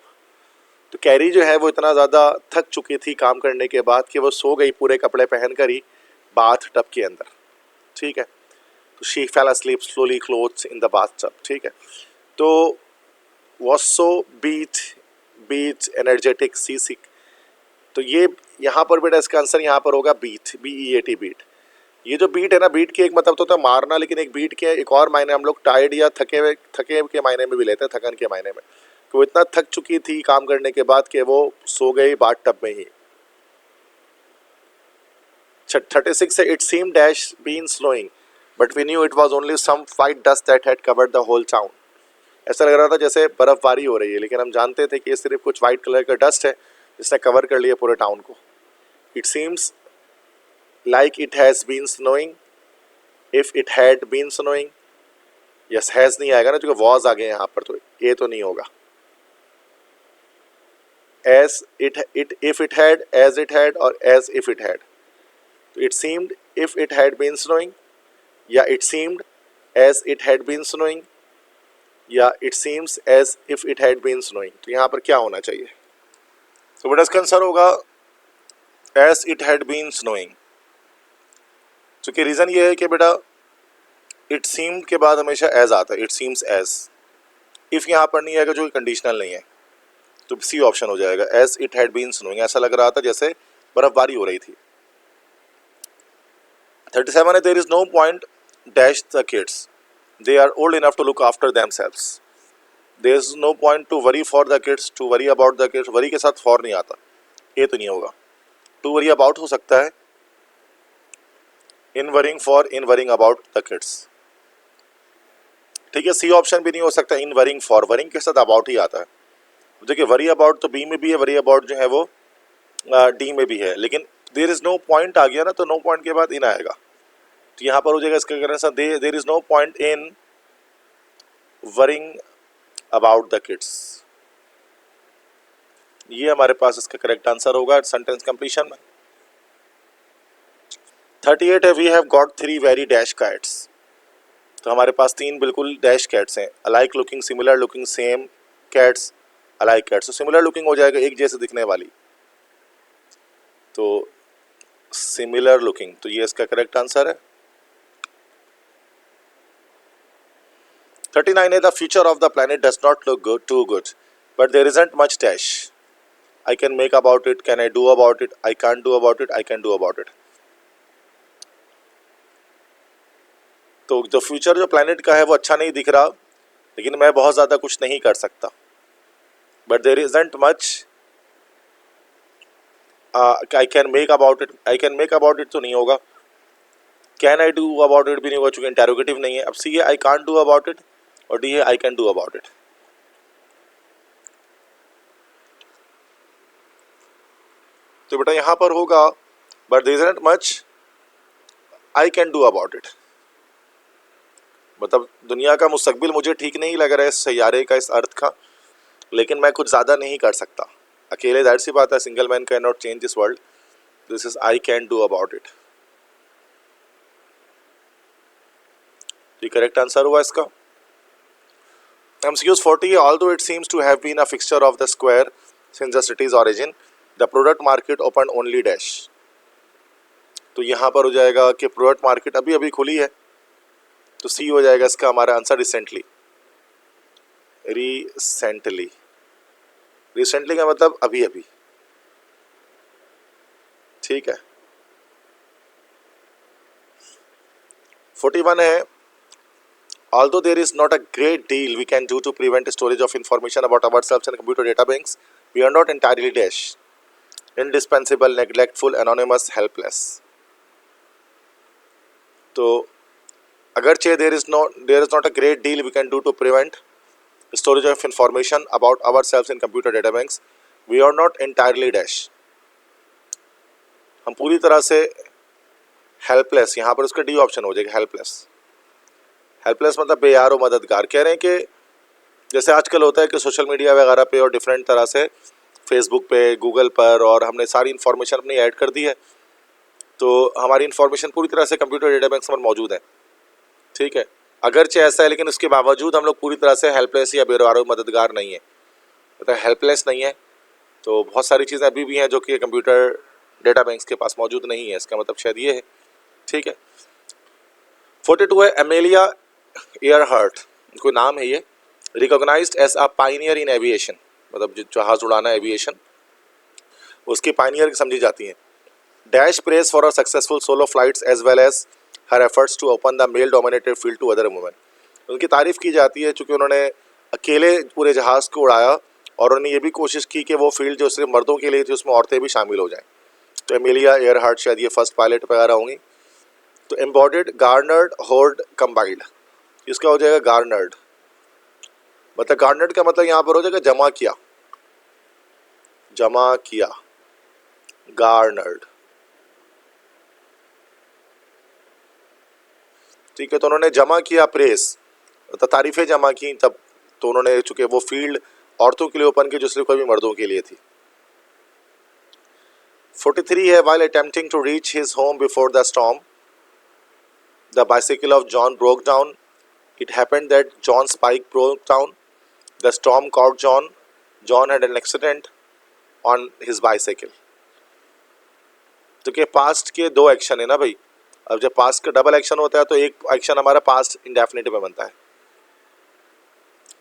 तो कैरी जो है वो इतना ज़्यादा थक चुकी थी काम करने के बाद कि वो सो गई पूरे कपड़े पहन कर ही बाथ टब के अंदर। ठीक है, तो she fell asleep slowly clothed in the bathtub. ठीक है, तो was so beat energetic seasick, तो ये यहाँ पर बेटा इसका आंसर यहाँ पर होगा बीट, BEAT बीट। ये जो बीट है ना, बीट की एक मतलब तो होता है मारना, लेकिन एक बीट के एक और मायने हम लोग टायर्ड या थके के मायने में भी लेते हैं, थकन के मायने में। तो वो इतना थक चुकी थी काम करने के बाद कि वो सो गई बाथ टब में ही। 36 है, it seem dash been snowing but we knew it was only some white dust that had covered the whole town. ऐसा लग रहा था जैसे बर्फबारी हो रही है, लेकिन हम जानते थे कि ये सिर्फ कुछ व्हाइट कलर का डस्ट है जिसने कवर कर लिया पूरे टाउन को। It seems like it has been snowing if it had been snowing. Yes, has नहीं आएगा ना, क्योंकि वॉज आ गए यहाँ पर, तो ये तो नहीं होगा। As it if it had, as it had और एज इफ इट हैड। तो it seemed if it had been snowing, या it seemed as it had been snowing, या it seems as if it had been snowing. तो यहाँ पर क्या होना चाहिए? तो बेटा इसका आंसर होगा as it had been snowing. क्योंकि रीज़न ये है कि बेटा इट सीम्ड के बाद हमेशा एज आता है, इट सीम्स एज। इफ़ यहाँ पर नहीं आएगा जो कंडीशनल नहीं है, तो सी ऑप्शन हो जाएगा, as it had been snowing. ऐसा लग रहा था जैसे बर्फबारी हो रही थी। 37 है, there is no point dash the kids, they are old enough to look after themselves. There is no point to worry for the kids, to worry about the kids. Worry के साथ फॉर नहीं आता, ये तो नहीं होगा। To worry about हो सकता है, in worrying for, in worrying about the kids. ठीक है, सी ऑप्शन भी नहीं हो सकता, इन वरिंग फॉर। वरिंग के साथ अबाउट ही आता है। देखिए वरी अबाउट तो बी में भी है, वरी अबाउट जो है वो डी में भी है, लेकिन देयर इज नो पॉइंट आ गया ना, तो नो पॉइंट के बाद इन आएगा। तो यहाँ पर हो जाएगा इसका correct, there is no point in worrying about the kids. ये हमारे पास इसका करेक्ट आंसर होगा सेंटेंस कंप्लीशन में। 38 है, we have got 3 very dash cats. तो हमारे पास 3 बिल्कुल डैश कैट्स हैं, alike looking, similar looking, same cats, alike cats. तो सिमिलर लुकिंग हो जाएगा एक जैसे दिखने वाली, तो सिमिलर लुकिंग, तो ये इसका करेक्ट आंसर है। 39 है, the future of the planet does not look good, too good, but there isn't much dash, I can make about it, can I do about it, I can do about it, I can do about it. तो जो future जो planet का है वो अच्छा नहीं दिख रहा, लेकिन मैं बहुत ज़्यादा कुछ नहीं कर सकता। But there isn't much, I can make about it, I can make about it तो नहीं होगा। Can I do about it भी नहीं होगा, चूंकि इंटेरोगेटिव नहीं है। अब सी है I can't do about it, और डी है I can do about it. तो बेटा यहाँ पर होगा but there isn't much I can do about it. मतलब दुनिया का मुस्तकबिल मुझे ठीक नहीं लग रहा है इस सैयारे का, इस अर्थ का, लेकिन मैं कुछ ज़्यादा नहीं कर सकता अकेले। जाहिर सी बात है, single man can not change this world, this is I can do about it. ये करेक्ट आंसर हुआ इसका। MCQs 40, although it seems to have been a fixture of the square since the city's origin, the product market opened only dash। तो यहाँ पर हो जाएगा कि product market अभी अभी खुली है, तो सी हो जाएगा इसका हमारा आंसर रिसेंटली। रिसेंटली, रिसेंटली का मतलब अभी अभी। ठीक है। 41 है, although there is not a great deal we can do to prevent storage of information about ourselves in computer databanks, we are not entirely dash, indispensable, neglectful, anonymous, helpless। तो अगरचे there is not a great deal we can do to prevent storage of information about ourselves in computer databanks, we are not entirely dash। हम पूरी तरह से helpless, यहाँ पर उसका D option हो जाएगा, हेल्पलेस। हेल्पलेस मतलब बेयार और मददगार। कह रहे हैं कि जैसे आजकल होता है कि सोशल मीडिया वगैरह पे और डिफरेंट तरह से फेसबुक पे, गूगल पर, और हमने सारी इन्फॉर्मेशन अपनी ऐड कर दी है, तो हमारी इन्फॉर्मेशन पूरी तरह से कंप्यूटर डेटा बैंक में मौजूद है, ठीक है। अगरचे ऐसा है, लेकिन उसके बावजूद हम लोग पूरी तरह से हेल्पलेस या बेयार और मददगार नहीं है, मतलब हेल्पलेस नहीं है। तो बहुत सारी चीज़ें अभी भी हैं जो कि कंप्यूटर डेटा बैंक्स के पास मौजूद नहीं है, इसका मतलब शायद ये है, ठीक है। 42 है एमेलिया एयरहर्ट, कोई नाम है ये, recognised as a pioneer in aviation, मतलब जो जहाज उड़ाना एविएशन, उसकी पायनियर समझी जाती हैं। Dash praise for a successful solo flights as well as her efforts to open the male dominated field to other women. उनकी तारीफ की जाती है चूँकि उन्होंने अकेले पूरे जहाज़ को उड़ाया और उन्होंने ये भी कोशिश की कि वो फील्ड जो सिर्फ मर्दों के लिए थी उसमें औरतें भी शामिल हो जाएं। तो एमिलिया एयरहार्ट शायद ये फर्स्ट पायलट वगैरह होंगी। तो एम्बॉडिड, गार्नर्ड, होर्ड, कंबाइंड, इसका हो जाएगा गार्नर्ड। मतलब गार्नर्ड का मतलब यहाँ पर हो जाएगा जमा किया, जमा किया, गार्नर्ड, ठीक है। तो उन्होंने जमा किया प्रेस, मतलब तारीफें जमा की तब, तो उन्होंने चूंकि वो फील्ड औरतों के लिए ओपन की जो सिर्फ कभी मर्दों के लिए थी। 43 है while attempting to reach his home before the storm, the bicycle of John broke down. It happened that John's bike broke down. The storm caught John. John had an accident on his bicycle. तो क्या past के दो action है ना भाई। अब जब past का डबल एक्शन होता है तो एक एक्शन हमारा पास्ट इंडेफिनिटिव में बनता है,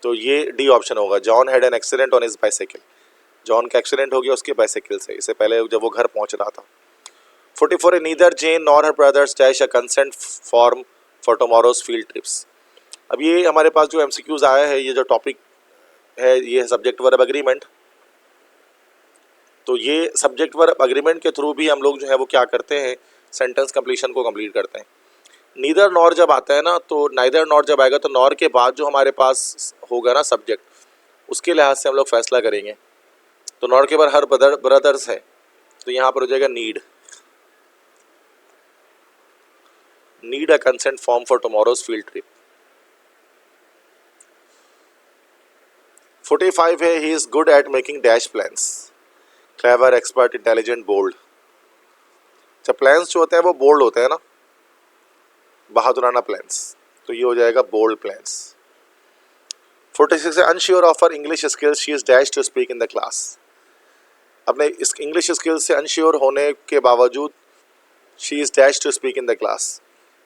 तो ये डी ऑप्शन होगा, John had an accident on his bicycle. John का एक्सीडेंट हो गया उसके बाइसाइकिल से, इससे पहले जब वो घर पहुंच रहा था। 44 neither Jane nor her brothers dash a consent form for tomorrow's field trips. अब ये हमारे पास जो एमसीक्यूज आया है, ये जो टॉपिक है ये सब्जेक्ट वर्ब एग्रीमेंट। तो ये सब्जेक्ट वर्ब एग्रीमेंट के थ्रू भी हम लोग जो है वो क्या करते हैं, सेंटेंस कंप्लीशन को कंप्लीट करते हैं। नीदर नॉर जब आता है ना, तो नाइदर नॉर जब आएगा तो नॉर के बाद जो हमारे पास होगा ना सब्जेक्ट, उसके लिहाज से हम लोग फैसला करेंगे। तो नॉर के बाद हर ब्रदर्स है, तो यहाँ पर हो जाएगा need, need a consent form for tomorrow's field trip. 45 है he is good at making dash plans, clever, expert, intelligent, bold. जब प्लान्स जो होते हैं वो बोल्ड होते हैं ना, बहादुराना प्लान्स, तो ये हो जाएगा बोल्ड प्लान्स। 46 है unsure of her English skills she is dash to speak in the class. अपने इस इंग्लिश स्किल्स से अनश्योर होने के बावजूद she is dash to speak in the class,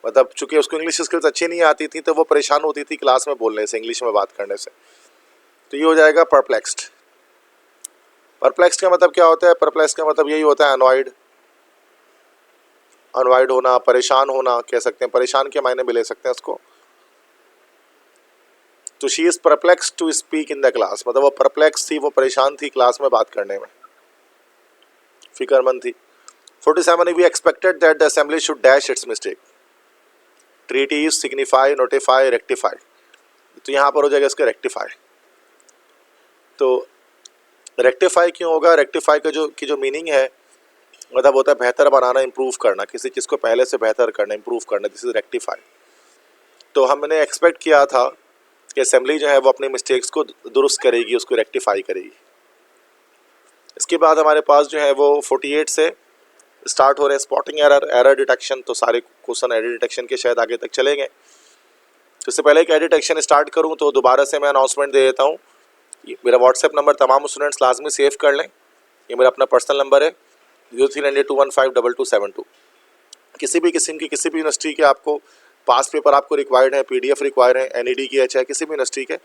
मतलब चूंकि उसको इंग्लिश स्किल्स अच्छी नहीं आती थी तो वो परेशान होती थी क्लास में बोलने से, इंग्लिश में बात करने से। तो ये हो जाएगा परप्लेक्स्ड। परप्लेक्स्ड का मतलब क्या होता है, परप्लेक्स्ड का मतलब यही होता है अनॉयड, अनॉयड होना, परेशान होना कह सकते हैं, परेशान के मायने में ले सकते हैं उसको। तो she is perplexed to speak in the class, मतलब वो परप्लेक्स थी, वो परेशान थी क्लास में बात करने में, फिक्रमंद थी। 47 we expected that the assembly should dash its mistake, treaties, signify, notify, rectify. तो यहाँ पर हो जाएगा इसका रेक्टिफाई। तो रेक्टिफाई क्यों होगा, रेक्टिफाई का जो मीनिंग है मतलब होता है बेहतर बनाना, इम्प्रूव करना, किसी चीज़ को पहले से बेहतर करना, इम्प्रूव करना, दिस इज रेक्टिफाई। तो हमने एक्सपेक्ट किया था कि असेंबली जो है वो अपने मिस्टेक्स को दुरुस्त करेगी, उसको रेक्टिफाई करेगी। इसके बाद हमारे पास जो है वो 48 से स्टार्ट हो रहे हैं स्पॉटिंग एरर, एरर डिटेक्शन। तो सारे क्वेश्चन एरर डिटेक्शन के शायद आगे तक चलेंगे। तो इससे पहले कि एरर डिटेक्शन स्टार्ट करूं तो दोबारा से मैं अनाउंसमेंट दे देता हूं। मेरा व्हाट्सएप नंबर तमाम स्टूडेंट्स लाजमी सेव कर लें, ये मेरा अपना पर्सनल नंबर है 0392152272। किसी भी किस्म की किसी भी यूनिवर्सिटी के आपको पास पेपर आपको रिक्वायर्ड है, PDF रिक्वायर्ड है, NED की है, चाहे किसी भी यूनिवर्सिटी के,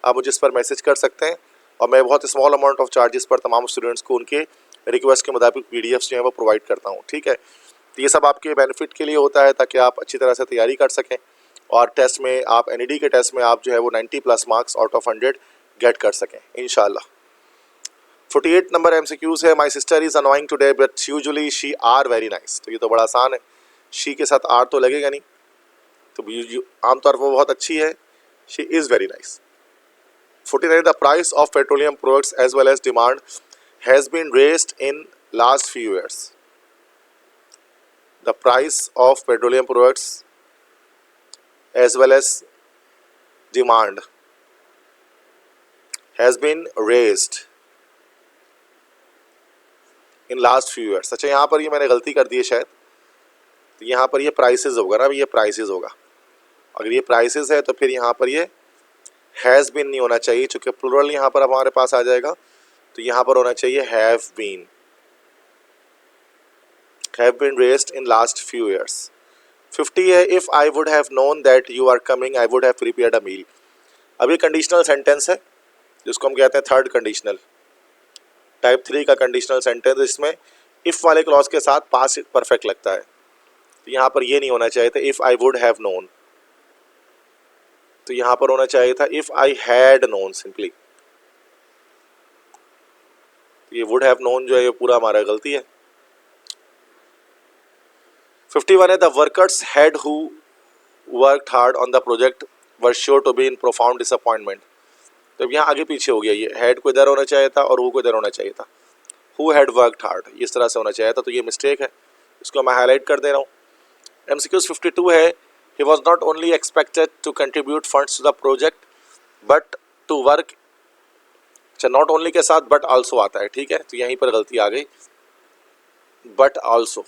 आप मुझे इस पर मैसेज कर सकते हैं और मैं बहुत स्मॉल अमाउंट ऑफ चार्जेस पर तमाम स्टूडेंट्स को उनके रिक्वेस्ट के मुताबिक PDFs जो है वो प्रोवाइड करता हूँ, ठीक है। तो ये सब आपके बेनिफिट के लिए होता है ताकि आप अच्छी तरह से तैयारी कर सकें और टेस्ट में आप NED के टेस्ट में आप जो है वो 90+ मार्क्स आउट ऑफ 100 गेट कर सकें इंशाल्लाह। 48 नंबर MCQs है, my sister is annoying today but usually she are very nice. तो ये तो बड़ा आसान है, शी के साथ आर तो लगेगा नहीं, तो आमतौर पर बहुत अच्छी है, she is very nice. 49 the price of petroleum products as well as demand has been raised in last few years. The price of petroleum products as well as demand has been raised in last few years. अच्छा, यहाँ पर ये मैंने गलती कर दी है शायद, तो यहाँ पर ये प्राइसेस होगा ना, ये प्राइसेस होगा। अगर ये प्राइसेस है तो फिर यहाँ पर ये हैज़ बीन नहीं होना चाहिए, चूँकि प्लूरल यहाँ पर हमारे पास आ जाएगा, तो यहाँ पर होना चाहिए have been raised in last few years. 50 है, if I would have known that you are coming I would have prepared a meal. अब ये कंडीशनल सेंटेंस है जिसको हम कहते हैं थर्ड कंडीशनल, टाइप 3 का कंडीशनल सेंटेंस। इसमें इफ़ वाले क्लॉज के साथ पास्ट परफेक्ट लगता है, तो यहाँ पर ये नहीं होना चाहिए था if I would have known, तो यहाँ पर होना चाहिए था if I had known simply. ये वुड हैव नोन जो है ये पूरा हमारा गलती है। 51 है, the workers head who worked hard on the project were sure to be in profound disappointment. तो यहाँ आगे पीछे हो गया, ये हेड को इधर होना चाहिए था और हु को इधर होना चाहिए था, हु हैड वर्कड हार्ड इस तरह से होना चाहिए था, तो ये मिस्टेक है, इसको मैं हाईलाइट कर दे रहा हूँ। MCQs 52 है, he was not only expected to contribute funds to the project but to work। अच्छा, नॉट ओनली के साथ बट आल्सो आता है, ठीक है, तो यहीं पर गलती आ गई, बट आल्सो।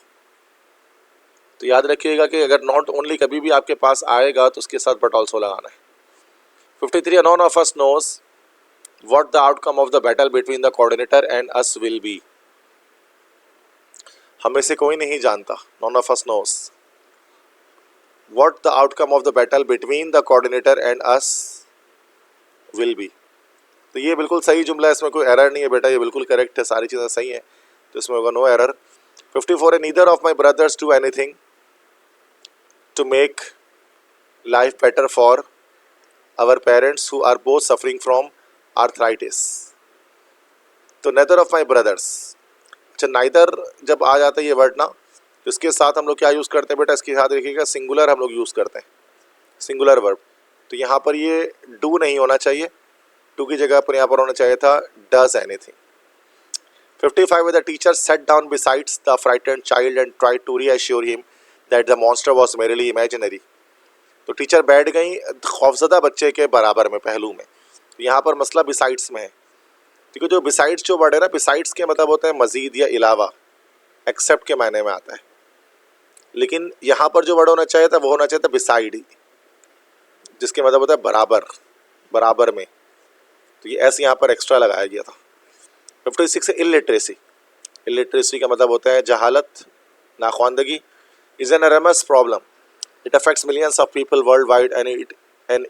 तो याद रखिएगा कि अगर नॉट ओनली कभी भी आपके पास आएगा तो उसके साथ बट आल्सो लगाना है। 53, none of us knows what the outcome of the battle between the coordinator and us will be। हमें से कोई नहीं जानता, none of us knows what the outcome of the battle between the coordinator and us will be। तो ये बिल्कुल सही जुमला है, इसमें कोई एरर नहीं है बेटा, ये बिल्कुल करेक्ट है, सारी चीज़ें सही हैं, तो इसमें होगा नो एरर। 54 है, neither of my brothers do anything to make life better for our parents who are both suffering from arthritis. तो नेदर ऑफ माई ब्रदर्स, अच्छा नाइदर जब आ जाता है ये वर्ड ना, तो इसके साथ हम लोग क्या यूज़ करते हैं बेटा, इसके साथ देखिएगा सिंगुलर हम लोग यूज़ करते हैं, सिंगुलर वर्ब। तो यहाँ पर ये डू नहीं होना चाहिए, टू की जगह पर यहाँ पर होना चाहिए था does anything. 55 the teacher set down besides the frightened child and tried to reassure him that the monster was merely imaginary. तो टीचर बैठ गई खौफजदा बच्चे के बराबर में, पहलू में, तो यहाँ पर मसला बिसाइड्स में है, क्योंकि जो बिसाइड्स जो वर्ड है ना, बिसाइड्स के मतलब होता है मजीद या अलावा, एक्सेप्ट के मायने में आता है, लेकिन यहाँ पर जो वर्ड होना चाहिए था वो होना चाहिए था बिसाइड, जिसके मतलब होता है बराबर, बराबर में, तो ये ऐसे यहाँ पर एक्स्ट्रा लगाया गया था। 56 है, इलिटरेसी, इलिटरेसी का मतलब होता है जहालत, नाख्वानदगी। Is an enormous problem, it affects millions of people worldwide and it an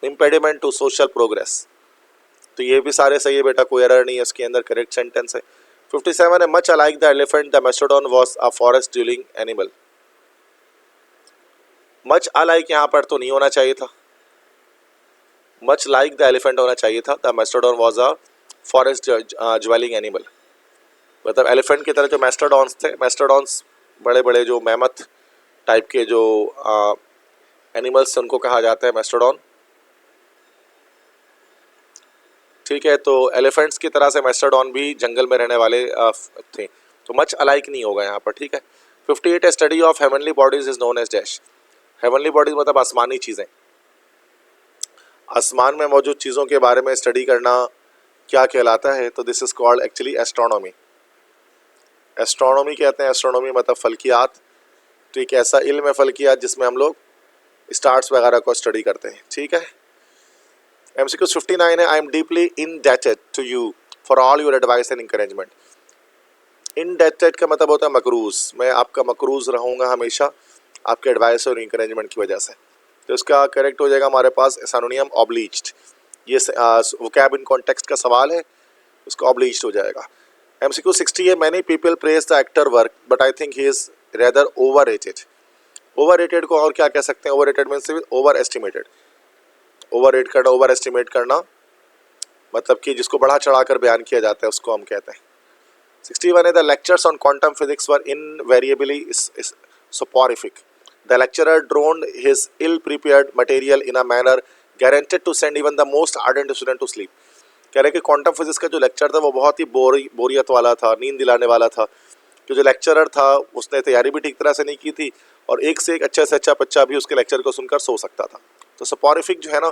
impediment to social progress. तो ये भी सारे सही है बेटा, कोई एरर नहीं है इसके अंदर, करेक्ट सेंटेंस है। 57 है, much alike the elephant the mastodon was a forest dwelling animal. Much alike यहाँ पर तो नहीं होना चाहिए था, मच लाइक द एलिफेंट होना चाहिए था, the mastodon was a forest dwelling animal. मतलब एलिफेंट की तरह जो मेस्टोडॉन्स थे, मेस्टोडॉन्स बड़े बड़े जो मैमथ टाइप के जो एनिमल्स उनको कहा जाता है मेस्टोडॉन, ठीक है। तो एलिफेंट्स की तरह से मेस्टोडॉन भी जंगल में रहने वाले थे, तो मच अलाइक नहीं होगा यहाँ पर, ठीक है। 58 है, study of heavenly bodies is known as dash. Heavenly bodies मतलब आसमानी चीज़ें, आसमान में मौजूद चीज़ों के बारे में स्टडी करना क्या कहलाता है, तो this is called actually astronomy. Astronomy कहते हैं, एस्ट्रोनॉमी मतलब फल्कियात, तो एक ऐसा इल्म है फल्कियात जिसमें हम लोग स्टार्स वगैरह को स्टडी करते हैं, ठीक है। MCQ 59 है, I am deeply indebted to you for all your advice and encouragement. Indebted का मतलब होता है मकरूज, मैं आपका मकरूज रहूँगा हमेशा आपके एडवाइस और इंकरेजमेंट की वजह से। तो इसका करेक्ट हो जाएगा हमारे पास सिनोनिम ऑब्लिज्ड, ये वोकैब इन कॉन्टेक्स्ट का सवाल है, उसका ऑब्लिज्ड हो जाएगा। MCQ 60 है, many people praise the actor work but I think he is rather over rated. Over rated को और क्या कह सकते हैं, over rated means over estimated, over rate करना, ओवर एस्टिमेट करना, मतलब कि जिसको बढ़ा चढ़ा कर बयान किया जाता है उसको हम कहते हैं। 61 है, the lectures on quantum physics were invariably soporific. The lecturer droned his ill-prepared material in a manner guaranteed to send even the most ardent student to sleep. कह रहे कि क्वांटम फिजिक्स का जो लेक्चर था वो बहुत ही बोरियत वाला था, नींद दिलाने वाला था, कि जो लेक्चरर था उसने तैयारी भी ठीक तरह से नहीं की थी और एक से एक अच्छा से अच्छा बच्चा भी उसके लेक्चर को सुनकर सो सकता था। तो सपोरिफिक जो है ना,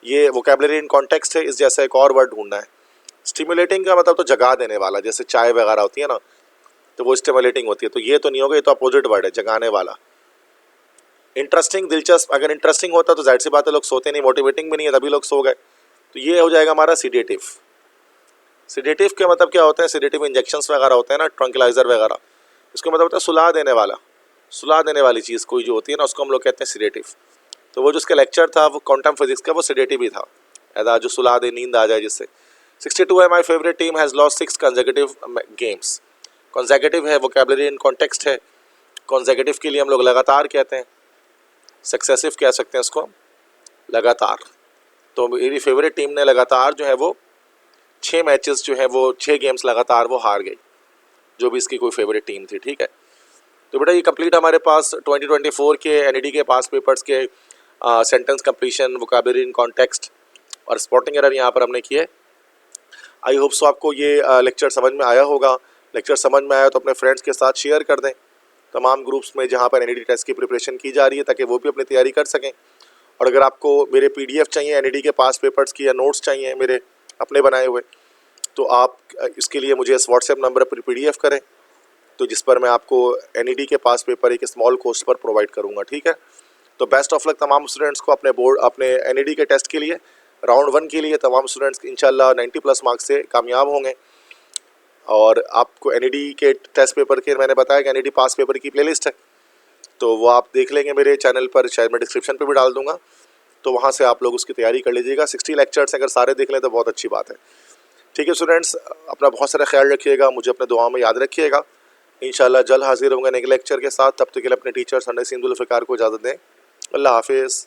ये वोकेबलरी इन कॉन्टेक्स्ट है, इस जैसा एक और वर्ड ढूंढना है। स्टिमुलेटिंग का मतलब तो जगा देने वाला, जैसे चाय वगैरह होती है ना, तो वो स्टिमुलेटिंग होती है, तो ये तो नहीं होगा, ये तो अपोजिट वर्ड है, जगाने वाला। इंटरेस्टिंग, दिलचस्प, अगर इंटरेस्टिंग होता तो जाहिर सी बात है लोग सोते नहीं, मोटिवेटिंग भी नहीं है तभी लोग सो गए। तो ये हो जाएगा हमारा सीडेटिव। सीडेटिव के मतलब क्या होते हैं, सीडेटिव इंजेक्शंस वगैरह होते हैं ना, ट्रंक्लाइजर वगैरह, इसका मतलब होता है सुला देने वाला, सुला देने वाली चीज़ कोई जो होती है ना, उसको हम लोग कहते हैं सीडेटिव। तो वो जो उसका लेक्चर था वो क्वांटम फिजिक्स का, वो सीडेटिव ही था, ऐसा जो सुला दे, नींद आ जाए जिससे। 62 है, my favourite team has lost 6 consecutive games. Consecutive है, वोकेबलरी इन कॉन्टेक्स्ट है। कंसेक्यूटिव के लिए हम लोग लगातार कहते हैं, सक्सेसिव कह सकते हैं उसको, लगातार। तो मेरी फेवरेट टीम ने लगातार जो है वो 6 मैचेस जो है वो 6 गेम्स लगातार वो हार गई, जो भी इसकी कोई फेवरेट टीम थी, ठीक है। तो बेटा ये कंप्लीट हमारे पास 2024 के एनईडी के पास पेपर्स के sentence completion, vocabulary in context और स्पॉटिंग एरर यहाँ पर हमने किए। आई होप सो आपको ये लेक्चर समझ में आया होगा। लेक्चर समझ में आया तो अपने फ्रेंड्स के साथ शेयर कर दें तमाम ग्रुप्स में जहाँ पर एनईडी टेस्ट की प्रिपरेशन की जा रही है, ताकि वो भी अपनी तैयारी कर सकें। और अगर आपको मेरे पीडीएफ चाहिए एनईडी के पास पेपर्स की, या नोट्स चाहिए मेरे अपने बनाए हुए, तो आप इसके लिए मुझे इस व्हाट्सएप नंबर पर पीडीएफ करें, तो जिस पर मैं आपको एनईडी के पास पेपर एक स्मॉल कॉस्ट पर प्रोवाइड करूँगा, ठीक है। तो बेस्ट ऑफ लक तमाम स्टूडेंट्स को अपने एनईडी के टेस्ट के लिए, राउंड 1 के लिए। तमाम स्टूडेंट्स इंशाल्लाह 90+ मार्क्स से कामयाब होंगे। और आपको एनईडी के टेस्ट पेपर के, मैंने बताया कि एनईडी पास पेपर की प्लेलिस्ट है, तो वो आप देख लेंगे मेरे चैनल पर, शायद मैं डिस्क्रिप्शन पे भी डाल दूंगा, तो वहाँ से आप लोग उसकी तैयारी कर लीजिएगा। 60 लेक्चर्स अगर सारे देख लें तो बहुत अच्छी बात है, ठीक है। स्टूडेंट्स अपना बहुत सारा ख्याल रखिएगा, मुझे अपने दुआओं में याद रखिएगा। इंशाल्लाह जल्द हाजिर होंगे नए लेक्चर के साथ। तब तक के लिए अपने टीचर संडे सिंधुल फ़िकार को इजाज़त दें। अल्लाह हाफिज़।